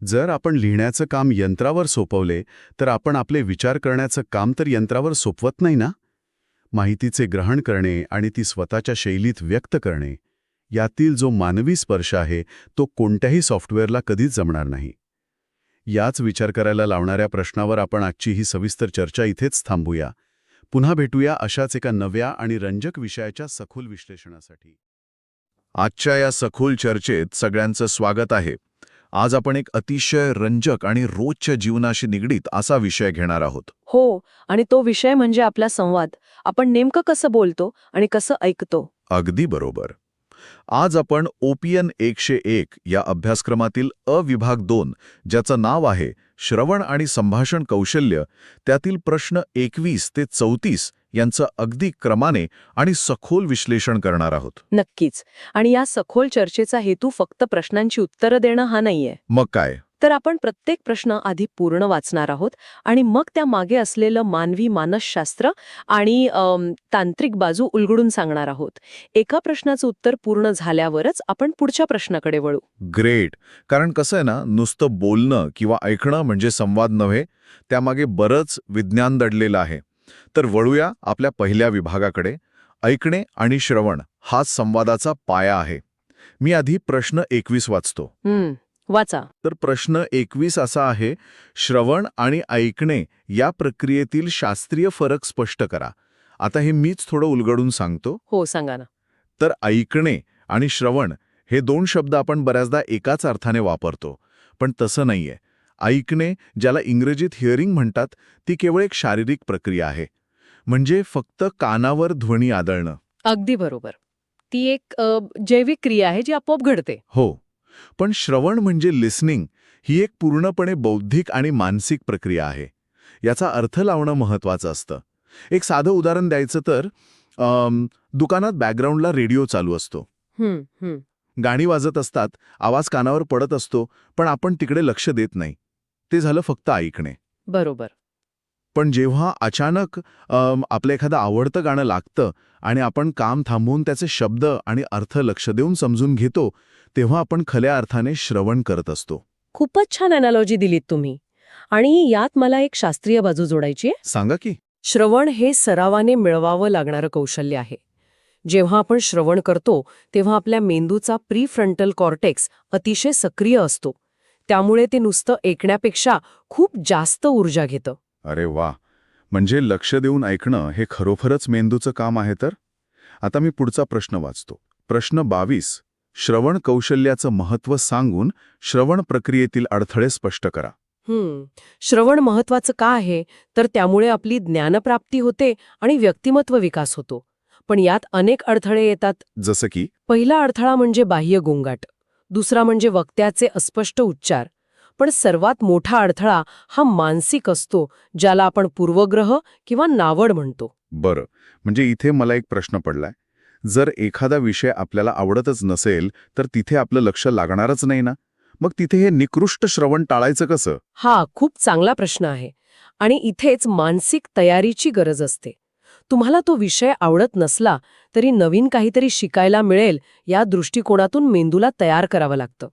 C: जर आपण लिहिण्याचं काम यंत्रावर सोपवले तर आपण आपले विचार करण्याचं काम तर यंत्रावर सोपवत नाही ना. माहितीचे ग्रहण करणे आणि ती स्वतःच्या शैलीत व्यक्त करणे यातील जो मानवी स्पर्श आहे तो कोणत्याही सॉफ्टवेअरला कधीच जमणार नाही. याच विचार करायला लावणाऱ्या प्रश्नावर आपण आजची ही सविस्तर चर्चा इथेच थांबूया. पुन्हा भेटूया अशाच एका नव्या आणि रंजक विषयाच्या सखोल विश्लेषणासाठी.
A: आजच्या या सखोल चर्चेत सगळ्यांचं स्वागत आहे. आज आपण एक अतिशय रंजक आणि रोजच्या जीवनाशी निगडीत असा विषय घेणार आहोत.
B: हो, आणि तो विषय म्हणजे आपला संवाद. आपण नेमकं कसं बोलतो आणि कसं ऐकतो.
A: अगदी बरोबर. आज आपण OPN 101 या अभ्यासक्रमातील विभाग 2, ज्याचं नाव आहे श्रवण आणि संभाषण कौशल्य, त्यातील प्रश्न 21 ते 34 यांचं अगदी क्रमाने आणि सखोल विश्लेषण करणार आहोत.
B: नक्कीच. आणि या सखोल चर्चेचा हेतू फक्त प्रश्नांची उत्तरं देणं हा नाहीये.
A: मग काय?
B: तर आपण प्रत्येक प्रश्न आधी पूर्ण वाचणार आहोत आणि मग त्या मागे असलेलं मानवी मानसशास्त्र आणि तांत्रिक बाजू उलगडून सांगणार आहोत. एका प्रश्नाचं उत्तर पूर्ण झाल्यावरच आपण पुढच्या प्रश्नाकडे वळू.
A: ग्रेट. कारण कसं आहे ना, नुसतं बोलणं किंवा ऐकणं म्हणजे संवाद नव्हे, त्यामागे बरंच विज्ञान दडलेलं आहे. तर वळूया आपल्या पहिल्या विभागाकडे. ऐकणे आणि श्रवण हाच संवादाचा पाया आहे. मी आधी प्रश्न 21 वाचतो.
B: वाचा.
A: तर प्रश्न 21 असा आहे, श्रवण आणि ऐकणे या प्रक्रियेतील शास्त्रीय फरक स्पष्ट करा. आता हे मीच थोडं उलगडून सांगतो.
B: हो, सांगा ना.
A: तर ऐकणे आणि श्रवण हे दोन शब्द आपण बऱ्याचदा एकाच अर्थाने वापरतो, पण तसं नाहीये. ऐकणे, ज्याला इंग्रजीत हिअरिंग म्हणतात, ती केवळ एक शारीरिक प्रक्रिया आहे. म्हणजे फक्त कानावर ध्वनी आदळणं.
B: अगदी बरोबर. ती एक जैविक क्रिया आहे जी आपोआप घडते.
A: हो, पण श्रवण म्हणजे लिसनिंग ही एक पूर्णपणे बौद्धिक आणि मानसिक प्रक्रिया आहे. याचा अर्थ लावणं महत्त्वाचं असतं. एक साधं उदाहरण द्यायचं तर दुकानात बॅकग्राऊंडला रेडिओ चालू असतो. गाणी वाजत असतात, आवाज कानावर पडत असतो, पण आपण तिकडे लक्ष देत नाही. ते झालं फक्त ऐकणे.
B: बरोबर.
A: पण जेव्हा अचानक आपलं एखादं आवडतं गाणं लागतं आणि आपण काम थांबवून त्याचे शब्द आणि अर्थ लक्ष देऊन समजून घेतो, तेव्हा आपण खऱ्या अर्थाने श्रवण करत असतो.
B: खूपच छान अॅनालॉजी दिलीत तुम्ही. आणि यात मला एक शास्त्रीय बाजू जोडायची आहे.
A: सांगा की.
B: श्रवण हे सरावाने मिळवावं लागणारं कौशल्य आहे. जेव्हा आपण श्रवण करतो तेव्हा आपल्या मेंदूचा प्रीफ्रंटल कॉर्टेक्स अतिशय सक्रिय असतो. त्यामुळे ते नुसतं ऐकण्यापेक्षा खूप जास्त ऊर्जा घेतं.
A: अरे वा, म्हणजे लक्ष देऊन ऐकणं हे खरोखरच मेंदूचं काम आहे. तर आता मी पुढचा प्रश्न वाचतो. प्रश्न 22. श्रवण कौशल्याचं महत्त्व सांगून श्रवण प्रक्रियेतील अडथळे स्पष्ट करा.
B: श्रवण महत्वाचं का आहे? तर त्यामुळे आपली ज्ञानप्राप्ती होते आणि व्यक्तिमत्व विकास होतो. पण यात अनेक अडथळे येतात.
A: जसं की?
B: पहिला अडथळा म्हणजे बाह्य गोंगाट. दुसरा म्हणजे वक्त्याचे अस्पष्ट उच्चार. पण सर्वात मोठा अडथळा हा मानसिक असतो, ज्याला आपण पूर्वग्रह किंवा नावड म्हणतो.
A: बरं, म्हणजे इथे मला एक प्रश्न पडलाय. जर एखादा विषय आपल्याला आवडतच नसेल तर तिथे आपलं लक्ष लागणारच नाही ना. मग तिथे हे निकृष्ट श्रवण टाळायचं कसं?
B: हा खूप चांगला प्रश्न आहे. आणि इथेच मानसिक तयारीची गरज असते. तुम्हाला तो विषय आवडत नसला तरी नवीन काहीतरी शिकायला मिळेल या दृष्टिकोनातून मेंदूला तयार करावं लागतं.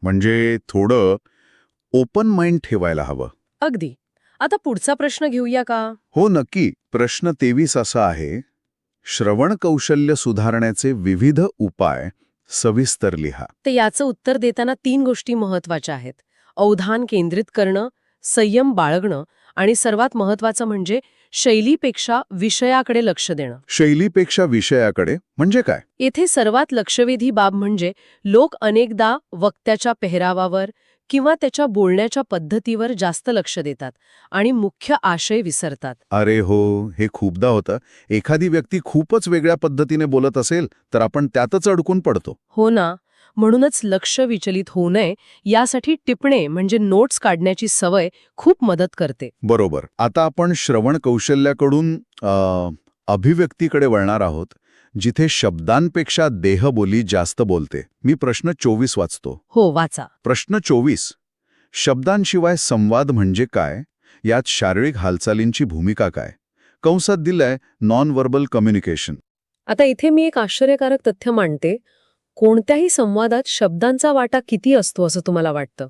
A: म्हणजे थोडं ओपन माइंड ठेवायला हवं.
B: अगदी. आता पुढचा प्रश्न घेऊया का?
A: हो, नक्की. प्रश्न 23 असा आहे, श्रवण कौशल्य सुधारण्याचे विविध उपाय सविस्तर लिहा.
B: तर याचं उत्तर देताना 3 गोष्टी महत्वाच्या आहेत. अवधान केंद्रित करणं, संयम बाळगणं आणि सर्वात महत्वाचं म्हणजे शैलीपेक्षा विषयाकडे लक्ष देणं.
A: शैलीपेक्षा विषयाकडे म्हणजे काय?
B: येथे सर्वात लक्षवेधी बाब म्हणजे लोक अनेकदा वक्त्याच्या पेहरावावर किंवा त्याच्या बोलण्याच्या पद्धतीवर जास्त लक्ष देतात आणि मुख्य आशय विसरतात.
A: अरे हो, हे खूपदा होतं. एखादी व्यक्ती खूपच वेगळ्या पद्धतीने बोलत असेल तर आपण त्यातच अडकून पडतो.
B: हो ना, म्हणूनच लक्ष विचलित होऊ नये यासाठी टिपणे म्हणजे नोट्स काढण्याची सवय खूप मदत करते.
A: बरोबर. आता आपण श्रवण कौशल्याकडून अभिव्यक्तीकडे वळणार आहोत, जिथे शब्दांपेक्षा देहबोली जास्त बोलते. मी प्रश्न 24 वाचतो.
B: हो, वाचा.
A: प्रश्न 24. शब्दांशिवाय संवाद म्हणजे काय? यात शारीरिक हालचालींची भूमिका काय? कंसात दिलंय नॉन व्हर्बल कम्युनिकेशन.
B: आता इथे मी एक आश्चर्यकारक तथ्य मांडते. कोणत्याही संवादात शब्दांचा वाटा किती असतो असं तुम्हाला वाटतं?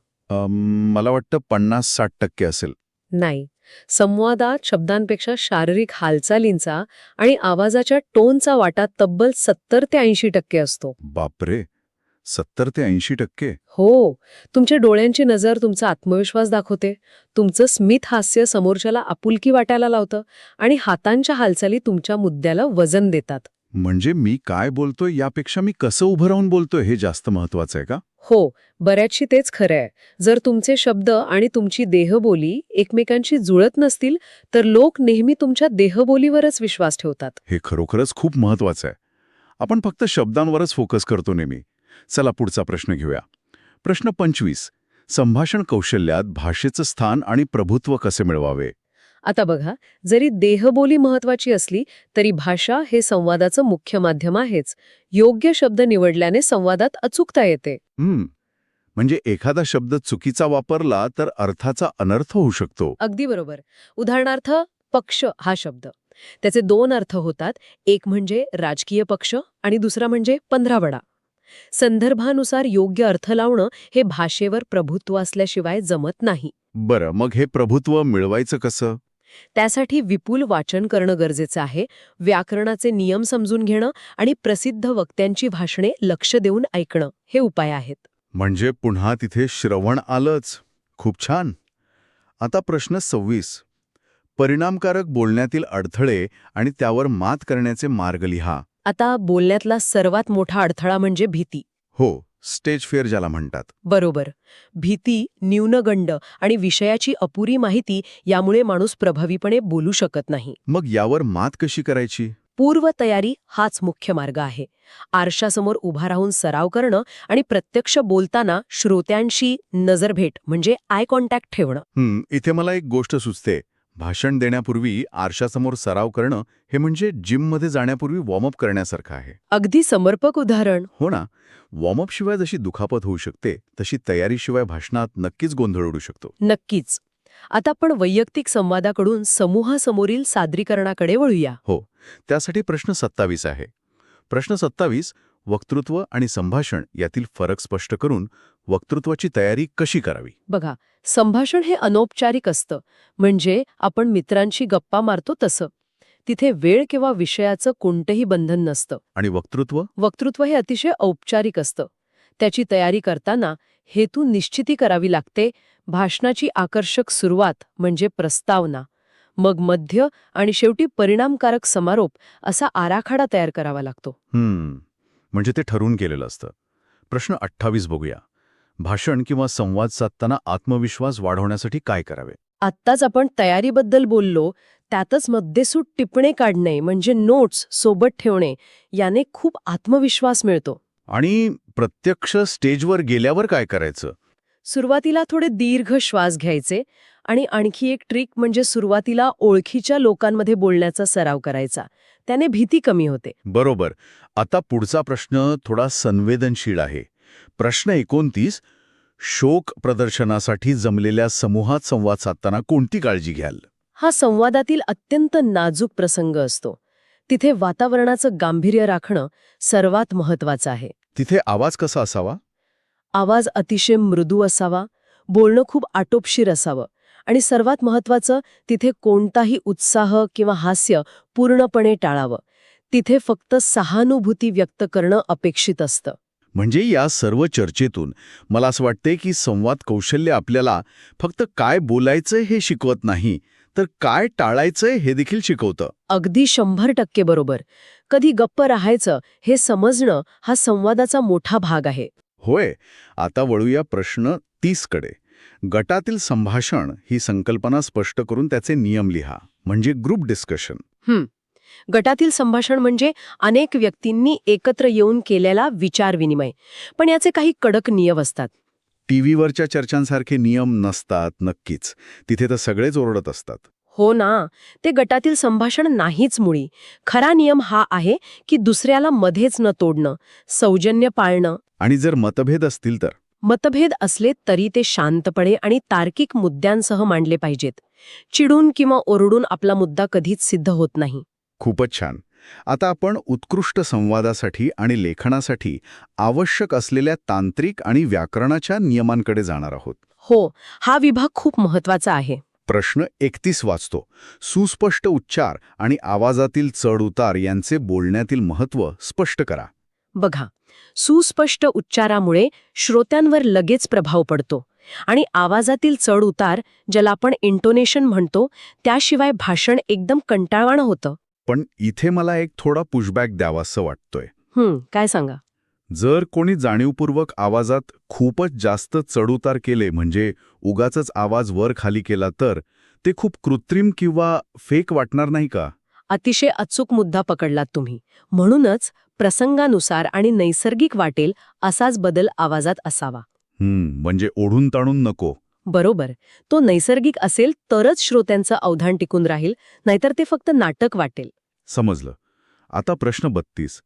A: मला वाटतं 50-60% असेल.
B: नाही. संवादात शब्दांपेक्षा शारीरिक हालचालींचा आणि आवाजाच्या टोनचा वाटा तब्बल 70 ते 80% असतो.
A: बापरे, 70 ते 80%?
B: हो, तुमच्या डोळ्यांची नजर तुमचा आत्मविश्वास दाखवते, तुमचं स्मित हास्य समोरच्याला आपुलकी वाटायला लावतं आणि हातांच्या हालचाली तुमच्या मुद्द्याला वजन देतात.
A: म्हणजे मी काय बोलतोय यापेक्षा मी कसं उभं राहून बोलतोय हे जास्त महत्वाचं आहे का?
B: हो, बऱ्याचशी तेच खरं आहे. जर तुमचे शब्द आणि तुमची देहबोली एकमेकांशी जुळत नसतील तर लोक नेहमी तुमच्या देहबोलीवरच विश्वास ठेवतात.
A: हे खरोखरच खूप महत्वाचं आहे. आपण फक्त शब्दांवरच फोकस करतो नेहमी. चला पुढचा प्रश्न घेऊया. प्रश्न 25. संभाषण कौशल्यात भाषेचं स्थान आणि प्रभुत्व कसे मिळवावे?
B: आता बघा, जरी देहबोली महत्वाची असली तरी भाषा हे संवादाचं मुख्य माध्यम आहेच. योग्य शब्द निवडल्याने संवादात अचूकता येते.
A: म्हणजे एखादा शब्द चुकीचा वापरला तर अर्थाचा अनर्थ होऊ शकतो.
B: अगदी बरोबर. उदाहरणार्थ, पक्ष हा शब्द. त्याचे 2 अर्थ होतात. एक म्हणजे राजकीय पक्ष आणि दुसरा म्हणजे पंधरावडा. संदर्भानुसार योग्य अर्थ लावणं हे भाषेवर प्रभुत्व असल्याशिवाय जमत नाही.
A: बरं, मग हे प्रभुत्व मिळवायचं कसं?
B: त्यासाठी विपुल वाचन करणं गरजेचं आहे, व्याकरणाचे नियम समजून घेणं आणि प्रसिद्ध वक्त्यांची भाषणे लक्ष देऊन ऐकणं हे उपाय आहेत.
A: म्हणजे पुन्हा तिथे श्रवण आलंच. खूप छान. आता प्रश्न 26. परिणामकारक बोलण्यातील अडथळे आणि त्यावर मात करण्याचे मार्ग लिहा.
B: आता बोलण्यातला सर्वात मोठा अडथळा म्हणजे भीती.
A: हो, स्टेज फेअर ज्याला म्हणतात.
B: बरोबर. भीती, न्यूनगंड आणि विषयाची अपुरी माहिती यामुळे माणूस प्रभावीपणे बोलू शकत नाही.
A: मग यावर मात कशी करायची?
B: पूर्वतयारी हाच मुख्य मार्ग आहे. आरशासमोर उभा राहून सराव करणं आणि प्रत्यक्ष बोलताना श्रोत्यांशी नजरभेट म्हणजे आय कॉन्टॅक्ट ठेवणं.
A: इथे मला एक गोष्ट सुचते. भाषण देण्यापूर्वी आरशासमोर सराव करणं हे म्हणजे जिममध्ये जाण्यापूर्वी वॉर्मअप करण्यासारखं आहे.
B: अगदी समर्पक उदाहरण.
A: हो ना. वॉर्मअपशिवाय जशी दुखापत होऊ शकते तशी तयारीशिवाय भाषणात नक्कीच गोंधळ उडू शकतो.
B: नक्कीच. आता आपण वैयक्तिक संवादाकडून समूहासमोरील सादरीकरणाकडे वळूया.
A: हो, त्यासाठी प्रश्न 27 आहे. प्रश्न 27. वक्तृत्व आणि संभाषण यातील फरक स्पष्ट करून वक्तृत्वाची तयारी कशी करावी?
B: बघा, संभाषण हे अनौपचारिक असतं, म्हणजे आपण मित्रांशी गप्पा मारतो तसं. तिथे वेळ किंवा विषयाचं कोणतंही बंधन नसतं.
A: आणि
B: वक्तृत्व हे अतिशय औपचारिक असतं. त्याची तयारी करताना हेतू निश्चिती करावी लागते. भाषणाची आकर्षक सुरुवात म्हणजे प्रस्तावना, मग मध्य आणि शेवटी परिणामकारक समारोप असा आराखडा तयार करावा लागतो.
A: म्हणजे ते ठरवून केलेलं असतं. प्रश्न 28 बघूया. भाषण किंवा संवाद साधताना आत्मविश्वास वाढवण्यासाठी काय करावे?
B: आत्ताच आपण तयारीबद्दल बोललो, त्यातच मध्येसूट टिपणे काढणे म्हणजे नोट्स सोबत ठेवणे याने खूप आत्मविश्वास मिळतो.
A: आणि प्रत्यक्ष स्टेजवर गेल्यावर काय करायचं?
B: सुरुवातीला थोडे दीर्घ श्वास घ्यायचे आणि आणखी एक ट्रिक म्हणजे सुरुवातीला ओळखीच्या लोकांमध्ये बोलण्याचा सराव करायचा. त्याने भीती कमी होते.
A: बरोबर. आता पुढचा प्रश्न थोडा संवेदनशील आहे. प्रश्न 29. शोक प्रदर्शनासाठी जमलेल्या समूहात संवाद साधताना कोणती काळजी घ्याल?
B: हा संवादातील अत्यंत नाजूक प्रसंग असतो. तिथे वातावरणाचं गांभीर्य राखणं सर्वात महत्वाचं आहे.
A: तिथे आवाज कसा असावा?
B: आवाज अतिशय मृदू असावा, बोलणं खूप आटोपशीर असावं आणि सर्वात महत्वाचं, तिथे कोणताही उत्साह किंवा हास्य पूर्णपणे टाळावं. तिथे फक्त सहानुभूती व्यक्त करणं अपेक्षित असतं.
A: म्हणजे या सर्व चर्चेतून मला असं वाटते की संवाद कौशल्य आपल्याला फक्त काय बोलायचं हे शिकवत नाही, तर काय टाळायचंय हे देखील शिकवतं.
B: अगदी 100% बरोबर. कधी गप्प राहायचं हे समजणं हा संवादाचा मोठा भाग आहे.
A: होय. आता वळूया प्रश्न 30 कडे. गटातील संभाषण ही संकल्पना स्पष्ट करून त्याचे नियम लिहा, म्हणजे ग्रुप डिस्कशन.
B: गटातील संभाषण म्हणजे अनेक व्यक्तींनी एकत्र येऊन केलेला विचारविनिमय. पण याचे काही कडक नियम असतात.
A: टीव्हीवरच्या चर्चांसारखे नियम नसतात नक्कीच. तिथे तर सगळेच ओरडत असतात.
B: हो ना, ते गटातील संभाषण नाहीच मुळी. खरा नियम हा आहे की दुसऱ्याला मध्येच न तोडणं, सौजन्य पाळणं.
A: आणि जर मतभेद असतील तर
B: मतभेद असले तरी ते शांतपणे आणि तार्किक मुद्द्यांसह मांडले पाहिजेत. चिडून किंवा ओरडून आपला मुद्दा कधीच सिद्ध होत नाही.
A: खूपच छान. आता आपण उत्कृष्ट संवादासाठी आणि लेखनासाठी आवश्यक असलेल्या तांत्रिक आणि व्याकरणाच्या नियमांकडे जाणार आहोत.
B: हो, हा विभाग खूप महत्वाचा आहे.
A: प्रश्न 31 वाचतो. सुस्पष्ट उच्चार आणि आवाजातील चढ-उतार यांचे बोलण्यातील महत्त्व स्पष्ट करा.
B: बघा, सुस्पष्ट उच्चारामुळे श्रोत्यांवर लगेच प्रभाव पडतो आणि आवाजातील चढ-उतार, ज्याला आपण इंटोनेशन म्हणतो, त्याशिवाय भाषण एकदम कंटाळवाणं होतं.
A: पण इथे मला एक थोडा पुशबॅक द्यावासं वाटतोय.
B: काय सांगा?
A: जर कोणी जाणीवपूर्वक आवाजात खूपच जास्त चढउतार केले, म्हणजे उगाचच आवाज वर खाली केला, तर ते खूप कृत्रिम किंवा फेक वाटणार नाही का?
B: अतिशय अचूक मुद्दा पकडलात तुम्ही. म्हणूनच प्रसंगानुसार आणि नैसर्गिक वाटेल असाच बदल आवाजात असावा.
A: म्हणजे ओढून ताणून नको.
B: बरोबर. तो नैसर्गिक असेल तरच श्रोत्यांचं अवधान टिकून राहील, नाहीतर ते फक्त नाटक वाटेल.
A: समजलं. आता प्रश्न 32.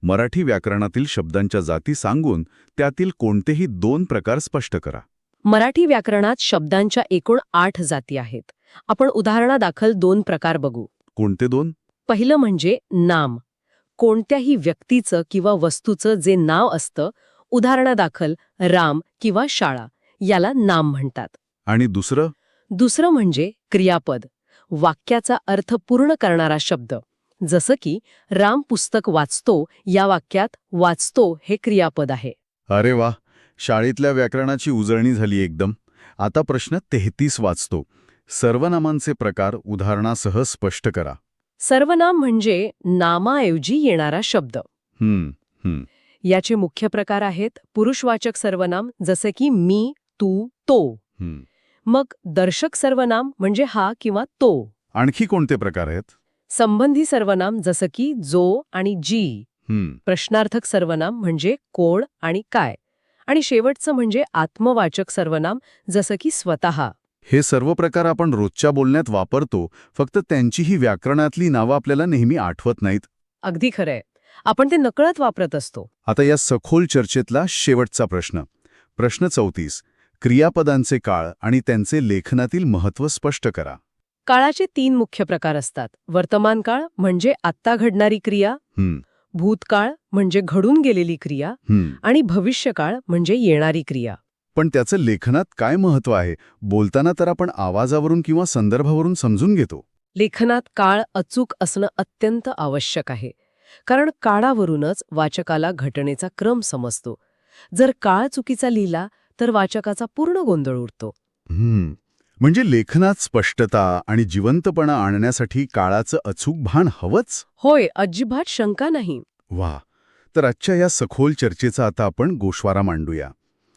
A: मराठी व्याकरणातील शब्दांच्या जाती सांगून त्यातील कोणतेही 2 प्रकार स्पष्ट करा.
B: मराठी व्याकरणात शब्दांच्या एकूण 8 जाती आहेत. आपण उदाहरणादाखल 2 प्रकार बघू.
A: कोणते 2?
B: पहिलं म्हणजे नाम. कोणत्याही व्यक्तीचं किंवा वस्तूचं जे नाव असतं, उदाहरणादाखल राम किंवा शाळा, याला नाम म्हणतात.
A: आणि दुसरं?
B: दुसरं म्हणजे क्रियापद. वाक्याचा अर्थ पूर्ण करणारा शब्द. जसं की राम पुस्तक वाचतो या वाक्यात वाचतो हे क्रियापद आहे.
A: अरे वा, शाळेतल्या व्याकरणाची उजळणी झाली एकदम. आता प्रश्न 33 वाचतो. सर्वनामांचे प्रकार उदाहरणासह स्पष्ट करा.
B: सर्वनाम म्हणजे नामाऐवजी येणारा शब्द. याचे मुख्य प्रकार आहेत पुरुषवाचक सर्वनाम, जसे की मी, तू, तो. मग दर्शक सर्वनाम म्हणजे हा किंवा तो.
A: आणखी कोणते प्रकार आहेत?
B: संबंधी सर्वनाम जसं की जो आणि जी. प्रश्नार्थक सर्वनाम म्हणजे कोण आणि काय. आणि शेवटचं म्हणजे आत्मवाचक सर्वनाम जसं की स्वतः.
A: हे सर्व प्रकार आपण रोजच्या बोलण्यात वापरतो, फक्त त्यांची ही व्याकरणातली नावं आपल्याला नेहमी आठवत नाहीत.
B: अगदी खरंय. आपण ते नकळत वापरत असतो.
A: आता या सखोल चर्चेतला शेवटचा प्रश्न. प्रश्न 34. क्रियापदांचे काळ आणि त्यांचे लेखनातील महत्त्व स्पष्ट करा.
B: काळाचे 3 मुख्य प्रकार असतात. वर्तमान काळ म्हणजे आत्ता घडणारी क्रिया, भूतकाळ म्हणजे घडून गेलेली क्रिया, आणि भविष्यकाळ म्हणजे येणारी क्रिया.
A: पण त्याचं लेखनात काय महत्त्व आहे? बोलताना तर आपण आवाजावरून किंवा संदर्भावरून समजून घेतो.
B: लेखनात काळ अचूक असणं अत्यंत आवश्यक आहे. कारण काळावरूनच वाचकाला घटनेचा क्रम समजतो. जर काळ चुकीचा लिहिला तर वाचकाचा पूर्ण गोंधळ उडतो.
A: म्हणजे लेखनात स्पष्टता आणि जिवंतपणा आणण्यासाठी काळाचं अचूक भान हवंच?
B: होय, अजिबात शंका नाही.
A: वा. तर आजच्या या सखोल चर्चेचा आता आपण गोषवारा मांडूया.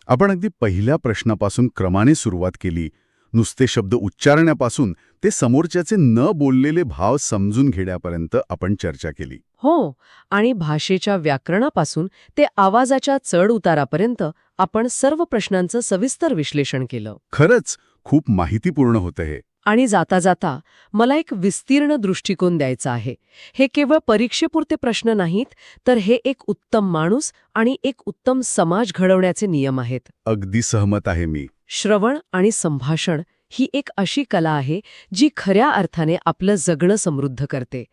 A: आपण अगदी पहिल्या प्रश्नापासून क्रमाने सुरुवात केली. नुसते शब्द उच्चारण्यापासून ते समोरच्याचे न बोललेले भाव समजून घेण्यापर्यंत आपण चर्चा केली.
B: हो, आणि भाषेच्या व्याकरणापासून ते आवाजाच्या चढ उतारापर्यंत आपण सर्व प्रश्नांचं सविस्तर विश्लेषण केलं.
A: खरंच खूप माहितीपूर्ण होतं हे.
B: आणि जाता जाता मला एक विस्तीर्ण दृष्टिकोन द्यायचा आहे. हे केवळ परीक्षेपुरते प्रश्न नाहीत, तर हे एक उत्तम माणूस आणि एक उत्तम समाज घडवण्याचे नियम आहेत.
A: अगदी सहमत आहे मी.
B: श्रवण आणि संभाषण ही एक अशी कला आहे जी खऱ्या अर्थाने आपलं जगणं समृद्ध करते.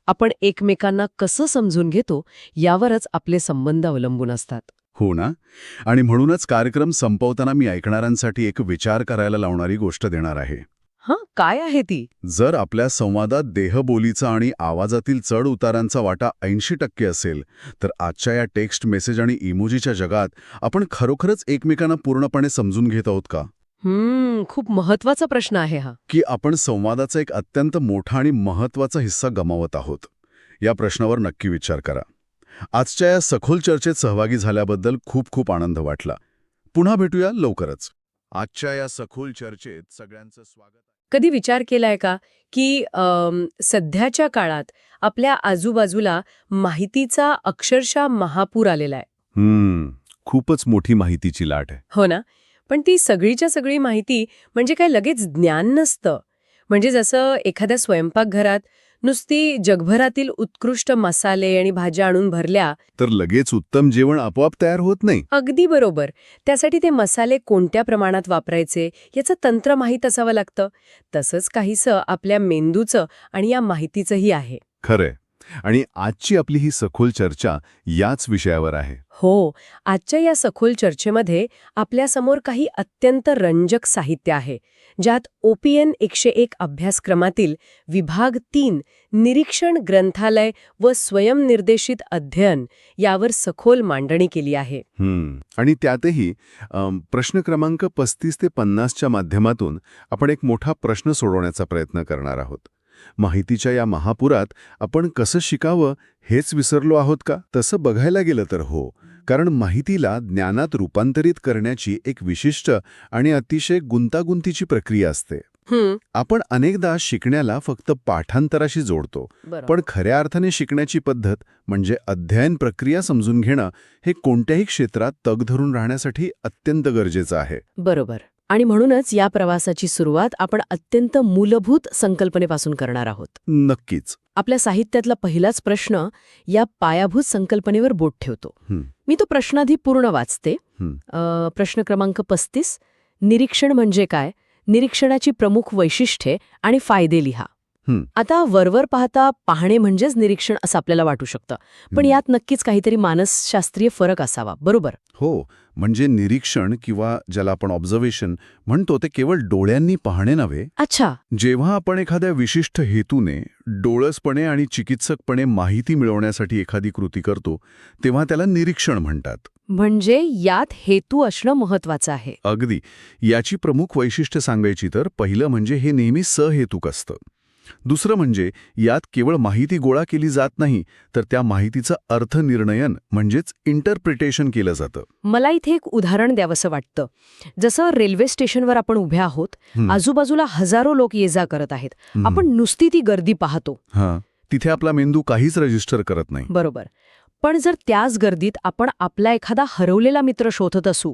B: आपण एकमेकांना कसं समजून घेतो यावरच आपले संबंध अवलंबून असतात.
A: हो ना. आणि म्हणूनच कार्यक्रम संपवताना मी ऐकणाऱ्यांसाठी एक विचार करायला लावणारी गोष्ट देणार आहे.
B: काय आहे ती?
A: जर आपल्या संवादात देहबोलीचा आणि आवाजातील चढ उतारांचा वाटा 80% असेल, तर आजच्या या टेक्स्ट मेसेज आणि इमोजीच्या जगात आपण खरोखरच एकमेकांना पूर्णपणे समजून घेत आहोत का?
B: खूप महत्वाचा प्रश्न आहे हा.
C: की आपण संवादाचा एक अत्यंत मोठा आणि महत्वाचा हिस्सा गमावत आहोत? या प्रश्नावर नक्की विचार करा. आजच्या या सखोल चर्चेत सहभागी झाल्याबद्दल खूप खूप आनंद वाटला. पुन्हा भेटूया लवकरच. आजच्या या सखोल चर्चेत सगळ्यांचं स्वागत.
B: कधी विचार केलाय का की सध्याच्या काळात आपल्या आजूबाजूला माहितीचा अक्षरशः महापूर आलेला आहे.
C: खूपच मोठी माहितीची लाट आहे.
B: हो ना? पण ती सगळीच्या सगळी माहिती म्हणजे काय लगेच ज्ञान नसतं. म्हणजे जसं एखाद्या स्वयंपाकघरात नुसती जगभरातील उत्कृष्ट मसाले आणि भाज्या आणून भरल्या.
C: तर लगेच उत्तम जेवण आपोआप तयार होत नाही.
B: अगदी बरोबर. त्यासाठी ते मसाले कोणत्या प्रमाणात वापरायचे याचं तंत्र माहीत असावं लागतं. तसंच काहीसं आपल्या मेंदूचं आणि या माहितीचंही आहे.
C: खरंय. आणि आजची आपली ही सखोल चर्चा याच विषयावर आहे.
B: हो, आजच्या या सखोल चर्चेमध्ये आपल्यासमोर काही अत्यंत रंजक साहित्य आहे, ज्यात OPN 101 अभ्यासक्रमातील विभाग 3 निरीक्षण, ग्रंथालय व स्वयंनिर्देशित अध्ययन यावर सखोल मांडणी केली आहे.
C: आणि त्यातही प्रश्न क्रमांक 35 ते 50च्या माध्यमातून आपण एक मोठा प्रश्न सोडवण्याचा प्रयत्न करणार आहोत. माहितीच्या या महापुरात आपण कसं शिकावं हेच विसरलो आहोत का? तसं बघायला गेलं तर हो, कारण माहितीला ज्ञानात रूपांतरित करण्याची एक विशिष्ट आणि अतिशय गुंतागुंतीची प्रक्रिया असते. आपण अनेकदा शिकण्याला फक्त पाठांतराशी जोडतो, पण खऱ्या अर्थाने शिकण्याची पद्धत म्हणजे अध्ययन प्रक्रिया समजून घेणं हे कोणत्याही क्षेत्रात तग धरून राहण्यासाठी अत्यंत गरजेचं आहे.
B: बरोबर. आणि म्हणूनच या प्रवासाची सुरुवात आपण अत्यंत मूलभूत संकल्पनेपासून करणार आहोत.
C: नक्कीच.
B: आपल्या साहित्यातला पहिलाच प्रश्न या पायाभूत संकल्पनेवर बोट ठेवतो. मी तो प्रश्नाधी पूर्ण वाचते. प्रश्न क्रमांक 35. निरीक्षण म्हणजे काय? निरीक्षणाची प्रमुख वैशिष्ट्ये आणि फायदे लिहा. आता वरवर पाहता पाहणे म्हणजेच निरीक्षण असं आपल्याला वाटू शकतं, पण यात नक्कीच काहीतरी मानसशास्त्रीय फरक असावा, बरोबर?
C: हो, म्हणजे निरीक्षण किंवा ज्याला आपण ऑब्झर्वेशन म्हणतो ते केवळ डोळ्यांनी पाहणे नव्हे.
B: अच्छा.
C: जेव्हा आपण एखाद्या विशिष्ट हेतूने डोळसपणे आणि चिकित्सकपणे माहिती मिळवण्यासाठी एखादी कृती करतो, तेव्हा त्याला निरीक्षण म्हणतात.
B: म्हणजे यात हेतू असणं महत्वाचं आहे.
C: अगदी. याची प्रमुख वैशिष्ट्य सांगायची तर पहिलं म्हणजे हे नेहमी सहेतुक असतं. दुसरं म्हणजे यात केवळ माहिती गोळा केली जात नाही, तर त्या माहितीचं अर्थनिर्णयन म्हणजेच इंटरप्रिटेशन केलं जातं.
B: मला इथे एक उदाहरण द्यावंसं वाटतं. जसं रेल्वे स्टेशनवर आपण उभे आहोत, आजूबाजूला हजारो लोक ये जा करत आहेत. आपण नुसती ती गर्दी पाहतो.
C: तिथे आपला मेंदू काहीच रजिस्टर करत नाही.
B: बरोबर. पण जर त्याच गर्दीत आपण आपला एखादा हरवलेला मित्र शोधत असू,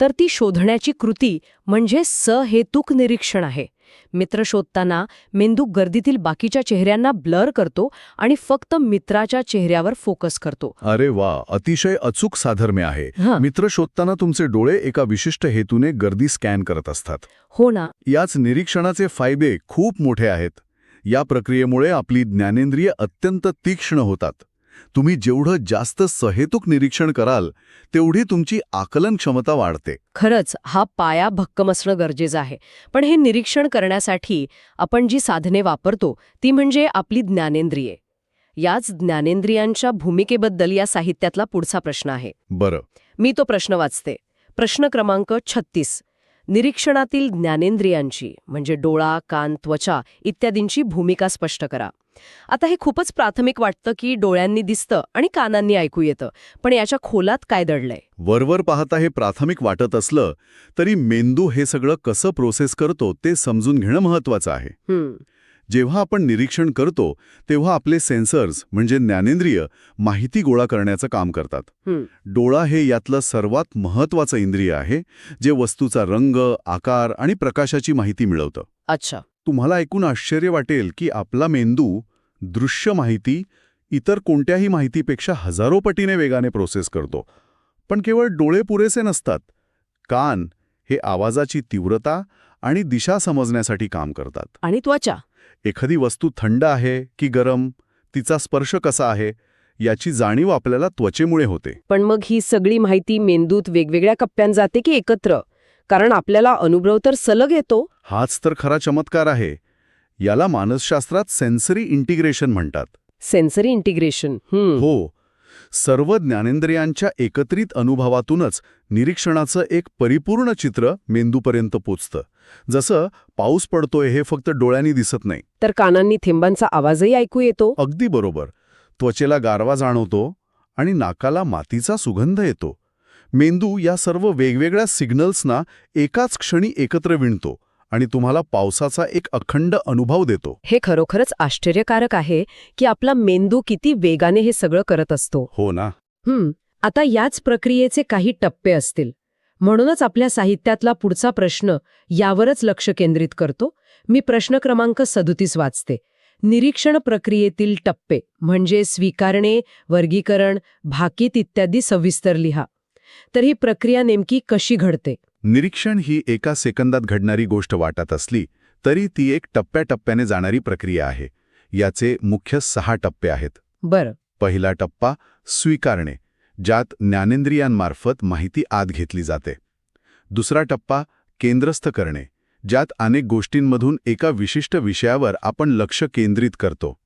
B: तर ती शोधण्याची कृती म्हणजे सहेतुक निरीक्षण आहे. मित्र शोधताना मेंदू गर्दीतील बाकीच्या चेहऱ्यांना ब्लर करतो आणि फक्त मित्राच्या चेहऱ्यावर फोकस करतो.
C: अरे वा, अतिशय अचूक साधर्म्य आहे. मित्र शोधताना तुमचे डोळे एका विशिष्ट हेतूने गर्दी स्कॅन करत असतात.
B: हो ना.
C: याच निरीक्षणाचे फायदे खूप मोठे आहेत. या प्रक्रियेमुळे आपली ज्ञानेंद्रिय अत्यंत तीक्ष्ण होतात. तुम्ही जेवढं जास्त सहेतुक निरीक्षण कराल, तेवढी तुमची आकलन क्षमता वाढते.
B: खरंच हा पाया भक्कम असणं गरजेचं आहे. पण हे निरीक्षण करण्यासाठी आपण जी साधने वापरतो ती म्हणजे आपली ज्ञानेंद्रिये. याच ज्ञानेंद्रियांच्या भूमिकेबद्दल या साहित्यातला पुढचा प्रश्न आहे.
C: बरं.
B: मी तो प्रश्न वाचते. प्रश्न क्रमांक 36. निरीक्षणातील ज्ञानेंद्रियांची म्हणजे डोळा, कान, त्वचा इत्यादींची भूमिका स्पष्ट करा. आता हे खूपच प्राथमिक वाटतं की डोळ्यांनी दिसतं आणि कानांनी ऐकू येतं, पण याच्या खोलात काय दडलंय?
C: वरवर पाहता हे प्राथमिक वाटत असलं तरी मेंदू हे सगळं कसं प्रोसेस करतो ते समजून घेणं महत्वाचं आहे. जेव्हा आपण निरीक्षण करतो तेव्हा आपले सेन्सर्स म्हणजे ज्ञानेंद्रिय माहिती गोळा करण्याचं काम करतात. डोळा हे यातलं सर्वात महत्वाचं इंद्रिय आहे, जे वस्तूचा रंग, आकार आणि प्रकाशाची माहिती मिळवतं.
B: अच्छा.
C: तुम्हाला ऐकून आश्चर्य वाटेल की आपला मेंदू दृश्य माहिती इतर कोणत्याही माहितीपेक्षा हजारो पटीने वेगाने प्रोसेस करतो. पण केवळ डोळे पुरेसे नसतात. कान हे आवाजाची तीव्रता आणि दिशा समजण्यासाठी काम करतात.
B: आणि त्वचा?
C: एखादी वस्तू थंड आहे की गरम, तिचा स्पर्श कसा आहे याची जाणीव आपल्याला त्वचेमुळे होते.
B: पण मग ही सगळी माहिती मेंदूत वेगवेगळ्या कप्प्यांत जाते की एकत्र? कारण आपल्याला अनुभव तर सलग येतो.
C: हाच तर खरा चमत्कार आहे. याला मानसशास्त्रात सेन्सरी इंटिग्रेशन म्हणतात.
B: Sensory integration?
C: हो. सर्व ज्ञानेंद्रियांच्या एकत्रित अनुभवातूनच निरीक्षणाचं एक परिपूर्ण चित्र मेंदूपर्यंत पोचतं. जसं पाऊस पडतोय हे फक्त डोळ्यांनी दिसत नाही.
B: तर कानांनी थेंबांचा आवाजही ऐकू येतो.
C: अगदी बरोबर. त्वचेला गारवा जाणवतो आणि नाकाला मातीचा सुगंध येतो. मेंदू या सर्व वेगवेगळ्या सिग्नल्सना एकाच क्षणी एकत्र विणतो आणि तुम्हाला पावसाचा एक अखंड अनुभव देतो.
B: हे खरोखरच आश्चर्यकारक आहे की आपला मेंदू किती वेगाने हे सगळं करत असतो.
C: हो ना.
B: आता याच प्रक्रियेचे काही टप्पे असतील. म्हणूनच आपल्या साहित्यातला पुढचा प्रश्न यावरच लक्ष केंद्रित करतो. मी प्रश्न क्रमांक 37 वाचते. निरीक्षण प्रक्रियेतील टप्पे म्हणजे स्वीकारणे, वर्गीकरण, भाकीत इत्यादी सविस्तर लिहा. तर ही प्रक्रिया नेमकी कशी घडते?
C: निरीक्षण ही एका सेकंदात घडणारी गोष्ट वाटत असली तरी ती एक टप्प्याटप्प्याने जाणारी प्रक्रिया आहे. याचे मुख्य 6 टप्पे आहेत.
B: बरं.
C: पहिला टप्पा स्वीकारणे, ज्यात ज्ञानेंद्रियांमार्फत माहिती आत घेतली जाते. दुसरा टप्पा केंद्रस्थ करणे, ज्यात अनेक गोष्टींमधून एका विशिष्ट विषयावर आपण लक्ष केंद्रित करतो.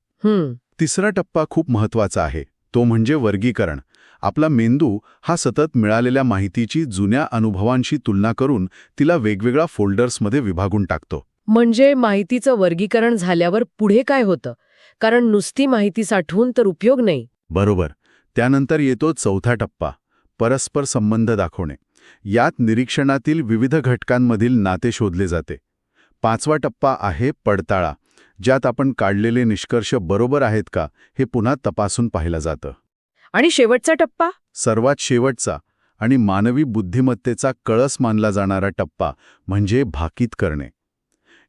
C: तिसरा टप्पा खूप महत्वाचा आहे, तो म्हणजे वर्गीकरण. आपला मेंदू हा सतत मिळालेल्या माहितीची जुन्या अनुभवांशी तुलना करून तिला वेगवेगळ्या फोल्डर्समध्ये विभागून टाकतो.
B: म्हणजे माहितीचं वर्गीकरण झाल्यावर पुढे काय होतं? कारण नुसती माहिती साठवून तर उपयोग नाही.
C: बरोबर. त्यानंतर येतो चौथा टप्पा, परस्पर संबंध दाखवणे. यात निरीक्षणातील विविध घटकांमधील नाते शोधले जाते. पाचवा टप्पा आहे पडताळा, ज्यात आपण काढलेले निष्कर्ष बरोबर आहेत का हे पुन्हा तपासून पाहिलं जातं.
B: आणि शेवटचा टप्पा?
C: सर्वात शेवटचा आणि मानवी बुद्धिमत्तेचा कळस मानला जाणारा टप्पा म्हणजे भाकीत करणे.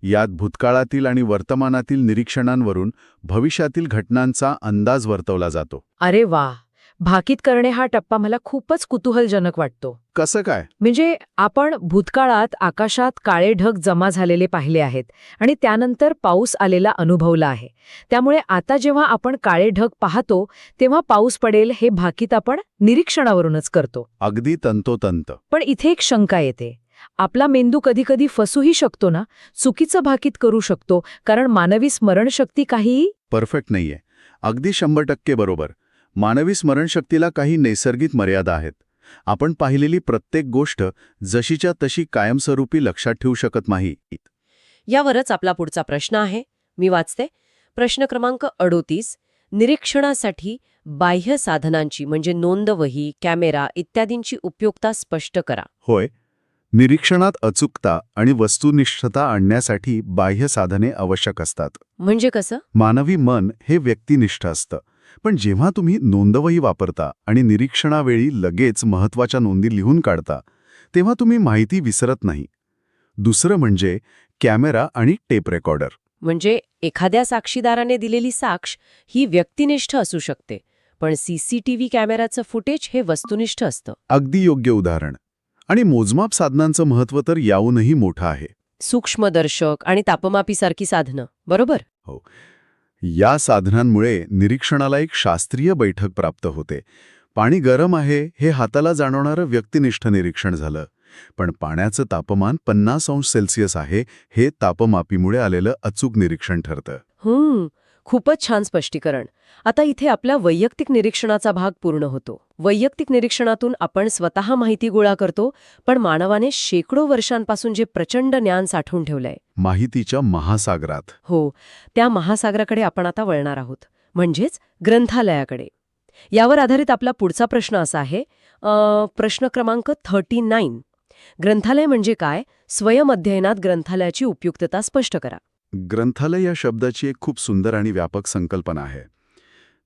C: यात भूतकाळातील आणि वर्तमानातील निरीक्षणांवरून भविष्यातील घटनांचा अंदाज वर्तवला जातो.
B: अरे वा, भाकीत करणे हा टप्पा मला खूपच कुतूहलजनक वाटतो.
C: कसं काय?
B: म्हणजे आपण भूतकाळात आकाशात काळे ढग जमा झालेले पाहिले आहेत आणि त्यानंतर पाऊस आलेला अनुभवला आहे. त्यामुळे आता जेव्हा आपण काळे ढग पाहतो तेव्हा पाऊस पडेल हे भाकीत आपण निरीक्षणावरूनच करतो.
C: अगदी तंतोतंत.
B: पण इथे एक शंका येते. आपला मेंदू कधीकधी फसूही शकतो ना, चुकीचं भाकीत करू शकतो, कारण मानवी स्मरणशक्ती काही
C: परफेक्ट नाहीये. अगदी 100% बरोबर. मानवी स्मरणशक्तीला काही नैसर्गिक मर्यादा आहेत. आपण पाहिलेली प्रत्येक गोष्ट जशीच्या तशी कायमस्वरूपी लक्षात ठेवू शकत नाही.
B: यावरच आपला पुढचा प्रश्न आहे. मी वाचते. प्रश्न क्रमांक 38. निरीक्षणासाठी बाह्य साधनांची म्हणजे नोंदवही, कॅमेरा इत्यादींची उपयुक्तता स्पष्ट करा.
C: होय. निरीक्षणात अचूकता आणि वस्तुनिष्ठता आणण्यासाठी बाह्य साधने आवश्यक असतात.
B: म्हणजे कसं?
C: मानवी मन हे व्यक्तिनिष्ठ असतं. पण जेव्हा तुम्ही नोंदवही वापरता आणि निरीक्षणावेळी लगेच महत्त्वाच्या नोंदी लिहून काढता, तेव्हा तुम्ही माहिती विसरत नाही. दुसरं म्हणजे कॅमेरा आणि टेप रेकॉर्डर.
B: म्हणजे एखाद्या साक्षीदाराने दिलेली साक्ष ही व्यक्तिनिष्ठ असू शकते, पण सीसीटीव्ही कॅमेराचं फुटेज हे वस्तुनिष्ठ असतं.
C: अगदी योग्य उदाहरण. आणि मोजमाप साधनांचं महत्त्व तर याहूनही मोठं आहे.
B: सूक्ष्मदर्शक आणि तापमापीसारखी साधनं, बरोबर?
C: हो. या साधनांमुळे निरीक्षणाला एक शास्त्रीय बैठक प्राप्त होते. पाणी गरम आहे हे हाताला जाणवणारं व्यक्तिनिष्ठ निरीक्षण झालं. पण पाण्याचं तापमान 50 अंश सेल्सिअस आहे हे तापमापीमुळे आलेलं अचूक निरीक्षण ठरतं.
B: खूपच छान स्पष्टीकरण. आता इथे आपल्या वैयक्तिक निरीक्षणाचा भाग पूर्ण होतो. वैयक्तिक निरीक्षणातून आपण स्वतः माहिती गोळा करतो, पण मानवाने शेकडो वर्षांपासून जे प्रचंड ज्ञान साठवून ठेवलंय,
C: माहितीच्या महासागरात.
B: हो, त्या महासागराकडे आपण आता वळणार आहोत, म्हणजेच ग्रंथालयाकडे. यावर आधारित आपला पुढचा प्रश्न असा आहे. प्रश्न क्रमांक 39. ग्रंथालय म्हणजे काय? स्वयंअध्ययनात ग्रंथालयाची उपयुक्तता स्पष्ट करा.
C: ग्रंथालय या शब्दाची एक खूप सुंदर आणि व्यापक संकल्पना आहे.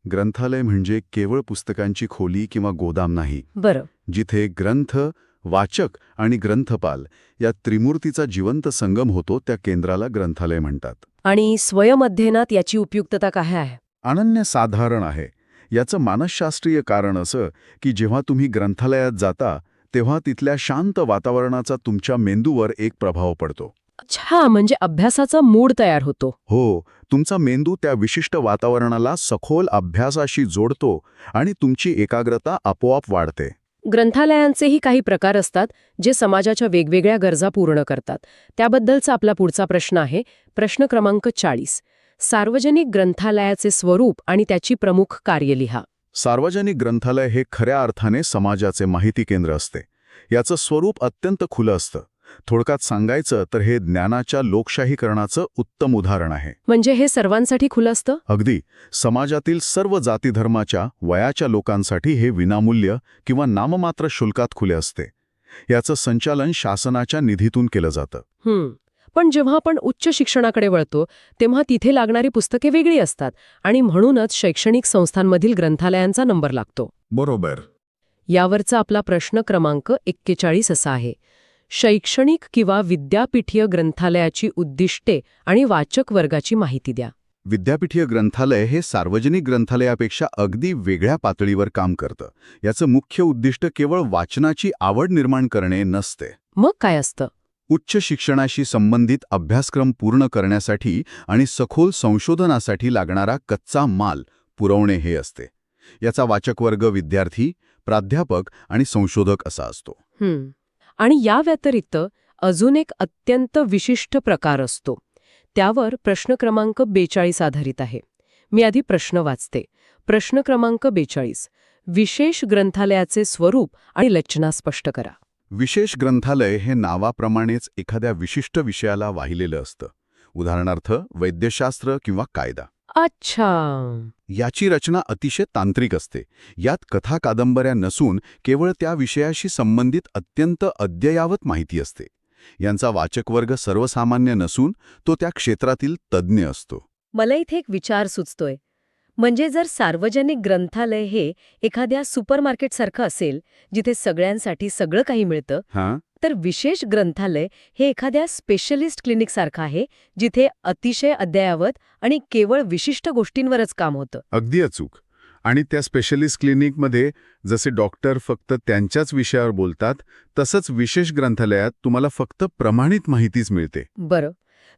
C: ग्रंथालय म्हणजे केवळ पुस्तकांची खोली किंवा गोदाम नाही.
B: बरं.
C: जिथे ग्रंथ, वाचक आणि ग्रंथपाल या त्रिमूर्तीचा जिवंत संगम होतो त्या केंद्राला ग्रंथालय म्हणतात.
B: आणि स्वयंअध्ययनात याची उपयुक्तता काय आहे?
C: अनन्यसाधारण आहे. याचं मानसशास्त्रीय कारण असं की जेव्हा तुम्ही ग्रंथालयात जाता तेव्हा तिथल्या शांत वातावरणाचा तुमच्या मेंदूवर एक प्रभाव पडतो.
B: अच्छा, म्हणजे अभ्यासाचा मूड तयार होतो.
C: हो, तुमचा मेंदू त्या विशिष्ट वातावरणाला सखोल अभ्यासाशी जोडतो आणि तुमची एकाग्रता आपोआप वाढते.
B: ग्रंथालयांचेही काही प्रकार असतात जे समाजाच्या वेगवेगळ्या गरजा पूर्ण करतात. त्याबद्दलचा आपला पुढचा प्रश्न आहे. प्रश्न क्रमांक 40. सार्वजनिक ग्रंथालयाचे स्वरूप आणि त्याची प्रमुख कार्य लिहा.
A: सार्वजनिक ग्रंथालय हे खऱ्या अर्थाने समाजाचे माहिती केंद्र असते. याचं स्वरूप अत्यंत खुलं असतं. थोडक्यात सांगायचं तर हे ज्ञानाच्या लोकशाहीकरणाचं उत्तम उदाहरण आहे.
B: म्हणजे हे सर्वांसाठी खुलं असतं?
A: अगदी. समाजातील सर्व जातीधर्माच्या, वयाच्या लोकांसाठी हे विनामूल्य किंवा नाममात्र शुल्कात खुले असते. याचं संचालन शासनाच्या निधीतून केलं जातं.
B: पण जेव्हा आपण उच्च शिक्षणाकडे वळतो तेव्हा तिथे लागणारी पुस्तके वेगळी असतात आणि म्हणूनच शैक्षणिक संस्थांमधील ग्रंथालयांचा नंबर लागतो.
A: बरोबर.
B: यावरचा आपला प्रश्न क्रमांक 41 असा आहे. शैक्षणिक किंवा विद्यापीठीय ग्रंथालयाची उद्दिष्टे आणि वाचक वर्गाची माहिती द्या.
C: विद्यापीठीय ग्रंथालय हे सार्वजनिक ग्रंथालयापेक्षा अगदी वेगळ्या पातळीवर काम करतं. याचं मुख्य उद्दिष्ट केवळ वाचनाची आवड निर्माण करणे नसते.
B: मग काय असतं?
C: उच्च शिक्षणाशी संबंधित अभ्यासक्रम पूर्ण करण्यासाठी आणि सखोल संशोधनासाठी लागणारा कच्चा माल पुरवणे हे असते. याचा वाचक वर्ग विद्यार्थी, प्राध्यापक आणि संशोधक असा असतो.
B: आणि या व्यतिरिक्त अजून एक अत्यंत विशिष्ट प्रकार असतो. त्यावर प्रश्न क्रमांक 42 आधारित आहे. मी आधी प्रश्न वाचते. प्रश्न क्रमांक 42. विशेष ग्रंथालयाचे स्वरूप आणि रचना स्पष्ट करा.
C: विशेष ग्रंथालय हे नावाप्रमाणेच एखाद्या विशिष्ट विषयाला वाहिलेलं असतं. उदाहरणार्थ वैद्यशास्त्र किंवा कायदा.
B: अच्छा.
C: याची रचना अतिशय तांत्रिक असते. यात कथा कादंबऱ्या नसून केवळ त्या विषयाशी संबंधित अत्यंत अद्ययावत माहिती असते. यांचा वाचक वर्ग सर्वसामान्य नसून तो त्या क्षेत्रातील तज्ज्ञ असतो.
B: मला इथे एक विचार सुचतोय. म्हणजे जर सार्वजनिक ग्रंथालय हे एखाद्या सुपरमार्केटसारखं असेल जिथे सगळ्यांसाठी सगळं काही मिळतं, तर विशेष ग्रंथालय हे एखाद्या स्पेशलिस्ट क्लिनिकसारखं आहे जिथे अतिशय अद्ययावत आणि केवळ विशिष्ट गोष्टींवरच काम होतं.
C: अगदी अचूक. आणि त्या स्पेशलिस्ट क्लिनिकमध्ये जसे डॉक्टर फक्त त्यांच्याच विषयावर बोलतात, तसंच विशेष ग्रंथालयात तुम्हाला फक्त प्रमाणित माहितीच मिळते.
B: बरं.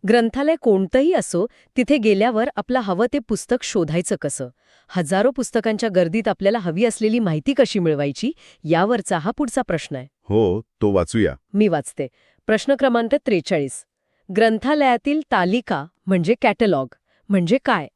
B: ग्रंथालय कोणतंही असो, तिथे गेल्यावर आपलं हवं ते पुस्तक शोधायचं कसं? हजारो पुस्तकांच्या गर्दीत आपल्याला हवी असलेली माहिती कशी मिळवायची? यावरचा हा पुढचा प्रश्न आहे.
C: हो, तो वाचूया.
B: मी वाचते. प्रश्न क्रमांक 43. ग्रंथालयातील तालिका म्हणजे कॅटलॉग म्हणजे काय?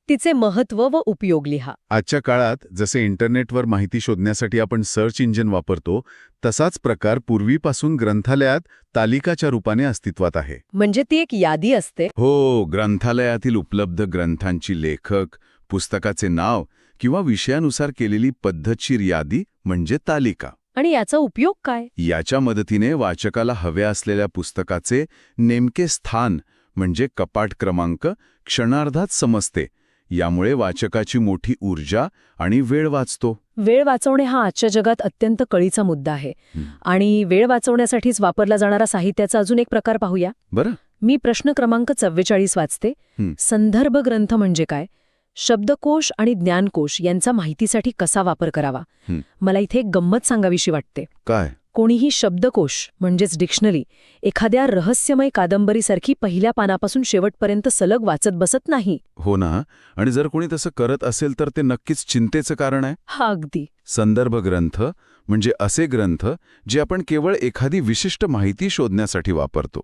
B: तिचे महत्त्व व उपयोग लिहा.
C: आजच्या काळात जसे इंटरनेटवर माहिती शोधण्यासाठी आपण सर्च इंजिन वापरतो, तसाच प्रकार पूर्वीपासून ग्रंथालयात तालिकाच्या रूपाने अस्तित्वात आहे.
B: म्हणजे ती एक यादी असते.
C: हो, ग्रंथालयातील उपलब्ध ग्रंथांची लेखक, पुस्तकाचे नाव किंवा विषयानुसार केलेली पद्धतशीर यादी म्हणजे तालिका.
B: आणि याचा उपयोग काय?
C: याच्या मदतीने वाचकाला हव्या असलेल्या पुस्तकाचे नेमके स्थान म्हणजे कपाट क्रमांक क्षणार्धात समजते. यामुळे वाचकाची मोठी ऊर्जा आणि वेळ वाचतो.
B: वेळ वाचवणे हा आजच्या जगात अत्यंत कळीचा मुद्दा आहे. आणि वेळ वाचवण्यासाठीच वापरला जाणारा साहित्याचा अजून एक प्रकार पाहूया.
C: बरं.
B: मी प्रश्न क्रमांक 44 वाचते. संदर्भ ग्रंथ म्हणजे काय? शब्दकोश आणि ज्ञानकोश यांचा माहितीसाठी कसा वापर करावा? मला इथे एक गंमत सांगावीशी वाटते.
C: काय?
B: कोणीही शब्दकोश म्हणजेच डिक्शनरी एखाद्या रहस्यमय कादंबरीसारखी पहिल्या पानापासून शेवटपर्यंत सलग वाचत बसत नाही.
C: हो ना. आणि जर कोणी तसं करत असेल तर ते नक्कीच चिंतेचं कारण आहे.
B: हा अगदी.
C: संदर्भ ग्रंथ म्हणजे असे ग्रंथ जे आपण केवळ एखादी विशिष्ट माहिती शोधण्यासाठी वापरतो.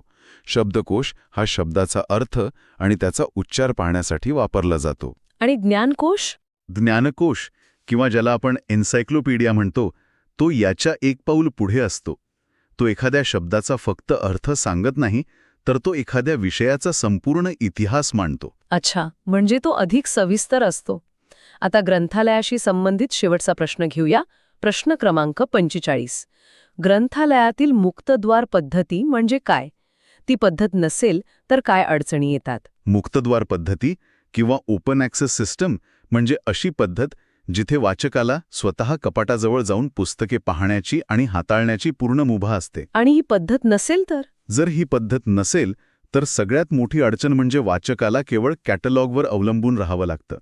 C: शब्दकोश हा शब्दाचा अर्थ आणि त्याचा उच्चार पाहण्यासाठी वापरला जातो.
B: आणि ज्ञानकोश?
A: ज्ञानकोश किंवा ज्याला आपण एन्सायक्लोपीडिया म्हणतो, तो याच्या एक पाऊल पुढे असतो. तो एखाद्या शब्दाचा फक्त अर्थ सांगत नाही, तर तो एखाद्या विषयाचा संपूर्ण इतिहास मांडतो.
B: अच्छा, म्हणजे तो अधिक सविस्तर असतो. आता ग्रंथालयाशी संबंधित शेवटचा प्रश्न घेऊया. प्रश्न क्रमांक 45. ग्रंथालयातील मुक्तद्वार पद्धती म्हणजे काय? ती पद्धत नसेल तर काय अडचणी येतात?
A: मुक्तद्वार पद्धती किंवा ओपन ॲक्सेस सिस्टम म्हणजे अशी पद्धत जिथे वाचकाला स्वतः कपाटाजवळ जाऊन पुस्तके पाहण्याची आणि हाताळण्याची पूर्ण मुभा असते.
B: आणि ही पद्धत नसेल तर?
A: जर ही पद्धत नसेल तर सगळ्यात मोठी अडचण म्हणजे वाचकाला केवळ कॅटलॉगवर अवलंबून राहावं लागतं.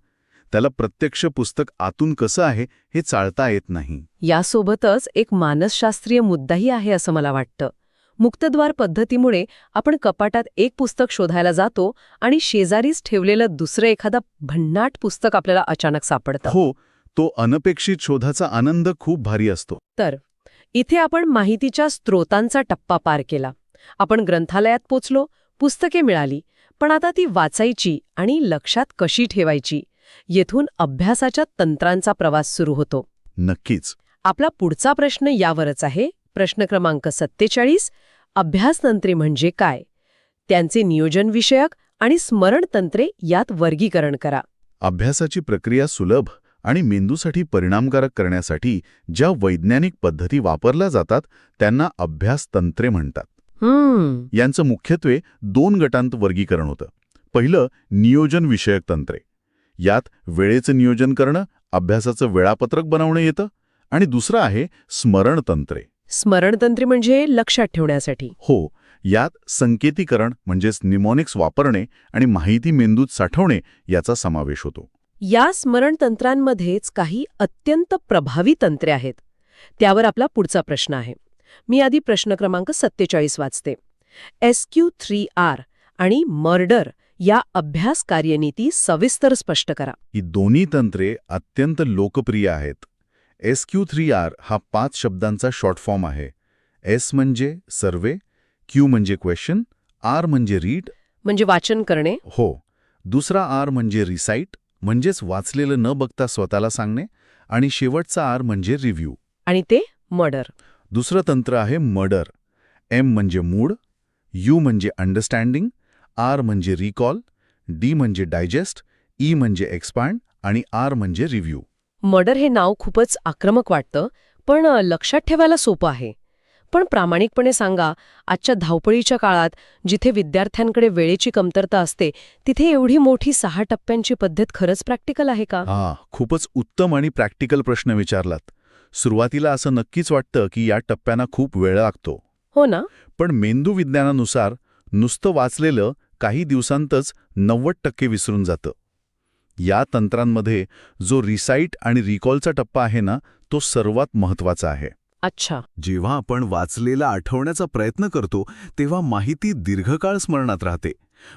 A: त्याला प्रत्यक्ष पुस्तक आतून कसं आहे हे चाळता येत नाही.
B: यासोबतच एक मानसशास्त्रीय मुद्दाही आहे असं मला वाटतं. मुक्तद्वार पद्धतीमुळे आपण कपाटात एक पुस्तक शोधायला जातो आणि शेजारीच ठेवलेलं दुसरं एखादा भन्नाट पुस्तक आपल्याला अचानक सापडतं.
A: हो, तो अनपेक्षित शोधाचा आनंद खूप भारी असतो.
B: तर इथे आपण माहितीच्या स्रोतांचा टप्पा पार केला. आपण ग्रंथालयात पोचलो, पुस्तके मिळाली, पण आता ती वाचायची आणि लक्षात कशी ठेवायची येथून अभ्यासाच्या तंत्रांचा प्रवास सुरू होतो.
A: नक्कीच.
B: आपला पुढचा प्रश्न यावरच आहे. प्रश्न क्रमांक 47. अभ्यासतंत्रे म्हणजे काय? त्यांचे नियोजन विषयक आणि स्मरणतंत्रे यात वर्गीकरण करा.
A: अभ्यासाची प्रक्रिया सुलभ आणि मेंदूसाठी परिणामकारक करण्यासाठी ज्या वैज्ञानिक पद्धती वापरल्या जातात त्यांना अभ्यासतंत्रे म्हणतात. यांचं मुख्यत्वे 2 गटांत वर्गीकरण होतं. पहिलं नियोजन विषयक तंत्रे. यात वेळेचं नियोजन करणं, अभ्यासाचं वेळापत्रक बनवणं येतं. आणि दुसरं आहे स्मरणतंत्रे.
B: स्मरणतंत्रे म्हणजे लक्षात ठेवण्यासाठी.
A: हो, यात संकेतीकरण म्हणजेच निमॉनिक्स वापरणे आणि माहिती मेंदूत साठवणे याचा समावेश होतो.
B: या स्मरणतंत्रांमध्येच काही अत्यंत प्रभावी तंत्रे आहेत. त्यावर आपला पुढचा प्रश्न आहे. मी आधी प्रश्न क्रमांक 47 वाचते. SQ3R आणि मर्डर या अभ्यास कार्यनीती सविस्तर स्पष्ट करा.
A: ही दोन्ही तंत्रे अत्यंत लोकप्रिय आहेत. SQ3R हा 5 शब्दांचा शॉर्ट फॉर्म आहे. S म्हणजे सर्वे, Q म्हणजे क्वेश्चन, R म्हणजे रीड
B: म्हणजे वाचन करणे.
A: हो. दुसरा R म्हणजे रिसाईट म्हणजेच वाचलेलं न बघता स्वतःला सांगणे. आणि शेवटचा R म्हणजे रिव्ह्यू.
B: आणि ते मर्डर.
A: दुसरं तंत्र आहे मर्डर. M म्हणजे मूड, U म्हणजे अंडरस्टँडिंग, R म्हणजे रिकॉल, D म्हणजे डायजेस्ट, E म्हणजे एक्सपांड आणि R म्हणजे रिव्ह्यू.
B: मर्डर हे नाव खूपच आक्रमक वाटतं, पण लक्षात ठेवायला सोपं आहे. पण प्रामाणिकपणे सांगा, आजच्या धावपळीच्या काळात जिथे विद्यार्थ्यांकडे वेळेची कमतरता असते, तिथे एवढी मोठी 6 टप्प्यांची पद्धत खरंच प्रॅक्टिकल आहे का?
A: खूपच उत्तम आणि प्रॅक्टिकल प्रश्न विचारलात. सुरुवातीला असं नक्कीच वाटतं की या टप्प्यांना खूप वेळ लागतो.
B: हो ना?
A: पण मेंदू विज्ञानानुसार नुसतं वाचलेलं काही दिवसांतच 90% विसरून जातं. या तंत्रांमध्ये जो रिसाईट आणि रिकॉलचा टप्पा आहे ना, तो सर्वात महत्त्वाचा आहे.
B: अच्छा.
C: जेव्हा आपण वाचलेला आठवण्याचा प्रयत्न करतो तेव्हा माहिती दीर्घकाळ स्मरणात राहते.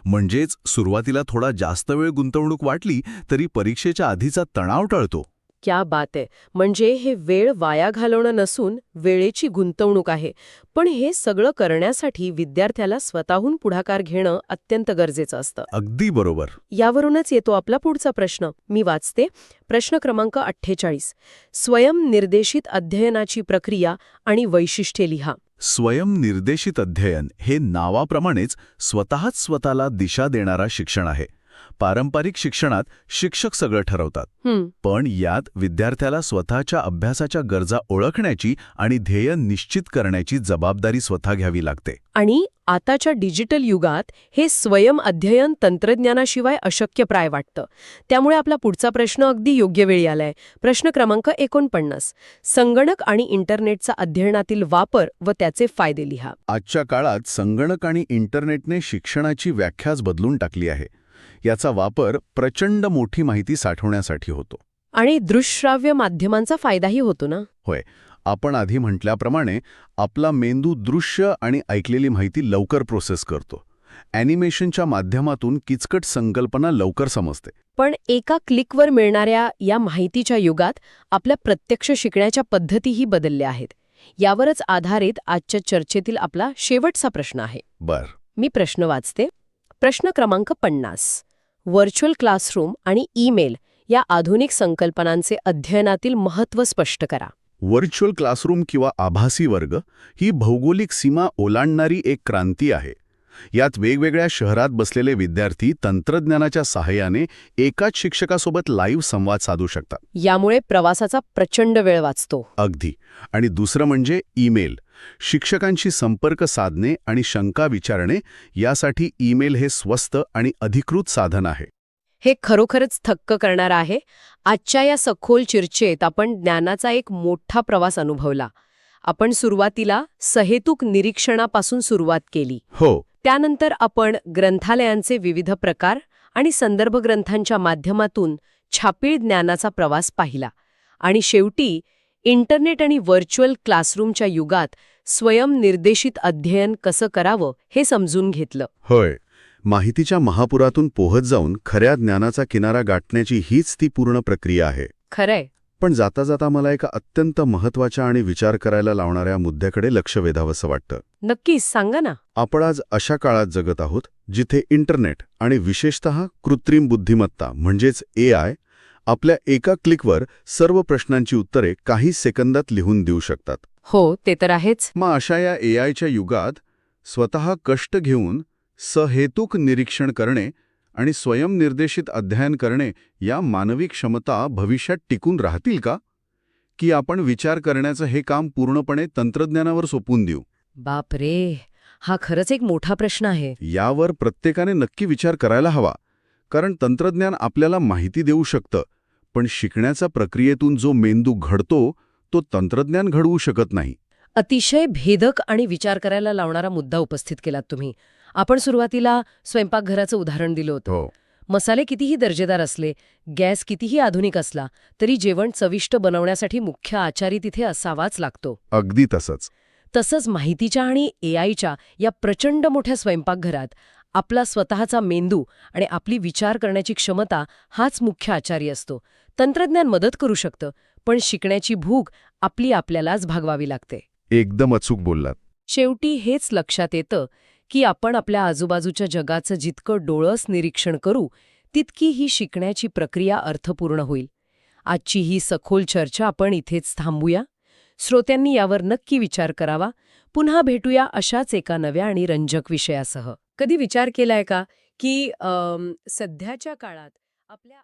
C: म्हणजेच सुरुवातीला थोडा जास्त वेळ गुंतवणूक वाटली तरी परीक्षेच्या आधीचा तणाव टळतो.
B: क्या बात आहे. म्हणजे हे वेळ वाया घालवणं नसून वेळेची गुंतवणूक आहे. पण हे सगळं करण्यासाठी विद्यार्थ्याला स्वतःहून पुढाकार घेणं अत्यंत गरजेचं असतं.
C: अगदी बरोबर.
B: यावरूनच येतो आपला पुढचा प्रश्न. मी वाचते. प्रश्न क्रमांक 48. स्वयंनिर्देशित अध्ययनाची प्रक्रिया आणि वैशिष्ट्ये लिहा.
C: स्वयंनिर्देशित अध्ययन हे नावाप्रमाणेच स्वतःच स्वतःला दिशा देणारा शिक्षण आहे. पारंपरिक शिक्षणात शिक्षक सगळं ठरवतात, पण यात विद्यार्थ्याला स्वतःच्या अभ्यासाच्या गरजा ओळखण्याची आणि ध्येय निश्चित करण्याची जबाबदारी स्वतः घ्यावी लागते.
B: आणि आताच्या डिजिटल युगात हे स्वयं अध्ययन तंत्रज्ञानाशिवाय अशक्यप्राय वाटतं. त्यामुळे आपला पुढचा प्रश्न अगदी योग्य वेळी आलाय. प्रश्न क्रमांक 49. संगणक आणि इंटरनेटचा अध्ययनातील वापर व त्याचे फायदे लिहा.
C: आजच्या काळात संगणक आणि इंटरनेटने शिक्षणाची व्याख्याच बदलून टाकली आहे. याचा वापर प्रचंड मोठी माहिती साठवण्यासाठी होतो.
B: आणि दृश्यश्राव्य माध्यमांचा फायदाही होतो ना?
C: होय. आपण आधी म्हटल्याप्रमाणे आपला मेंदू दृश्य आणि ऐकलेली माहिती लवकर प्रोसेस करतो. ॲनिमेशनच्या माध्यमातून किचकट संकल्पना लवकर समजते.
B: पण एका क्लिकवर मिळणाऱ्या या माहितीच्या युगात आपल्या प्रत्यक्ष शिकण्याच्या पद्धतीही बदलल्या आहेत. यावरच आधारित आजच्या चर्चेतील आपला शेवटचा प्रश्न आहे. मी प्रश्न वाचते. प्रश्न क्रमांक 50. व्हर्च्युअल क्लासरूम आणि ईमेल या आधुनिक संकल्पनांचे अध्ययनातील महत्त्व स्पष्ट करा.
C: व्हर्च्युअल क्लासरूम किंवा आभासी वर्ग ही भौगोलिक सीमा ओलांडणारी एक क्रांती आहे. यात वेगवेगळ्या शहरात बसलेले विद्यार्थी तंत्रज्ञानाच्या सहाय्याने एकाच शिक्षकासोबत लाईव्ह संवाद साधू शकतात.
B: यामुळे प्रवासाचा प्रचंड वेळ वाचतो.
C: अगदी. आणि दुसरं म्हणजे ईमेल. शिक्षकांशी संपर्क साधणे आणि शंका विचारणे यासाठी ईमेल हे स्वस्त आणि अधिकृत साधन आहे.
B: हे खरोखरच थक्क करणारं आहे. आजच्या या सखोल चर्चेत आपण ज्ञानाचा एक मोठा प्रवास अनुभवला. आपण सुरुवातीला सहेतुक निरीक्षणापासून सुरुवात केली.
C: हो.
B: त्यानंतर आपण ग्रंथालयांचे विविध प्रकार आणि संदर्भ ग्रंथांच्या माध्यमातून छापील ज्ञानाचा प्रवास पाहिला. आणि शेवटी इंटरनेट आणि व्हर्च्युअल क्लासरूमच्या युगात स्वयंनिर्देशित अध्ययन कसं करावं हे समजून घेतलं.
C: होय. माहितीच्या महापुरातून पोहत जाऊन खऱ्या ज्ञानाचा किनारा गाठण्याची हीच ती पूर्ण प्रक्रिया आहे.
B: खरंय.
C: पण जाता जाता मला एका अत्यंत महत्त्वाच्या आणि विचार करायला लावणाऱ्या मुद्द्याकडे लक्ष वेधावंसं वाटतं.
B: नक्कीच, सांगा ना.
C: आपण आज अशा काळात जगत आहोत जिथे इंटरनेट आणि विशेषतः कृत्रिम बुद्धिमत्ता म्हणजेच AI आपल्या एका क्लिकवर सर्व प्रश्नांची उत्तरे काही सेकंदात लिहून देऊ शकतात.
B: हो, ते तर आहेच.
C: मग अशा या AIच्या युगात स्वतः कष्ट घेऊन सहेतुक निरीक्षण करणे आणि स्वयंनिर्देशित अध्ययन करणे या मानवी क्षमता भविष्यात टिकून राहतील का? की आपण विचार करण्याचं हे काम पूर्णपणे तंत्रज्ञानावर सोपवून देऊ?
B: बापरे, हा खरंच एक मोठा प्रश्न आहे.
C: यावर प्रत्येकाने नक्की विचार करायला हवा. कारण तंत्रज्ञान आपल्याला माहिती देऊ शकतं, पण शिकण्याच्या प्रक्रियेतून जो मेंदू घडतो तो तंत्रज्ञान घडवू शकत नाही.
B: अतिशय भेदक आणि विचार करायला लावणारा मुद्दा उपस्थित केलात तुम्ही. आपण सुरुवातीला स्वयंपाकघराचं उदाहरण दिलं होतं.
C: हो,
B: मसाले कितीही दर्जेदार असले, गॅस कितीही आधुनिक असला, तरी जेवण चविष्ट बनवण्यासाठी मुख्य आचारी तिथे असावाच लागतो.
C: अगदी तसंच.
B: तसंच माहितीच्या आणि AIच्या या प्रचंड मोठ्या स्वयंपाकघरात आपला स्वतःचा मेंदू आणि आपली विचार करण्याची क्षमता हाच मुख्य आचारी असतो. तंत्रज्ञान मदत करू शकतं, पण शिकण्याची भूक आपल्यालाच भागवावी लागते.
C: एकदम अचूक बोललात.
B: शेवटी हेच लक्षात येतं की आपण आपल्या आजूबाजूच्या जगाचं जितकं डोळस निरीक्षण करू, तितकी ही शिकण्याची प्रक्रिया अर्थपूर्ण होईल. आजची ही सखोल चर्चा आपण इथेच थांबूया. श्रोत्यांनी यावर नक्की विचार करावा. पुन्हा भेटूया अशाच एका नव्या आणि रंजक विषयासह. कधी विचार केलाय का की सध्याच्या काळात आपल्या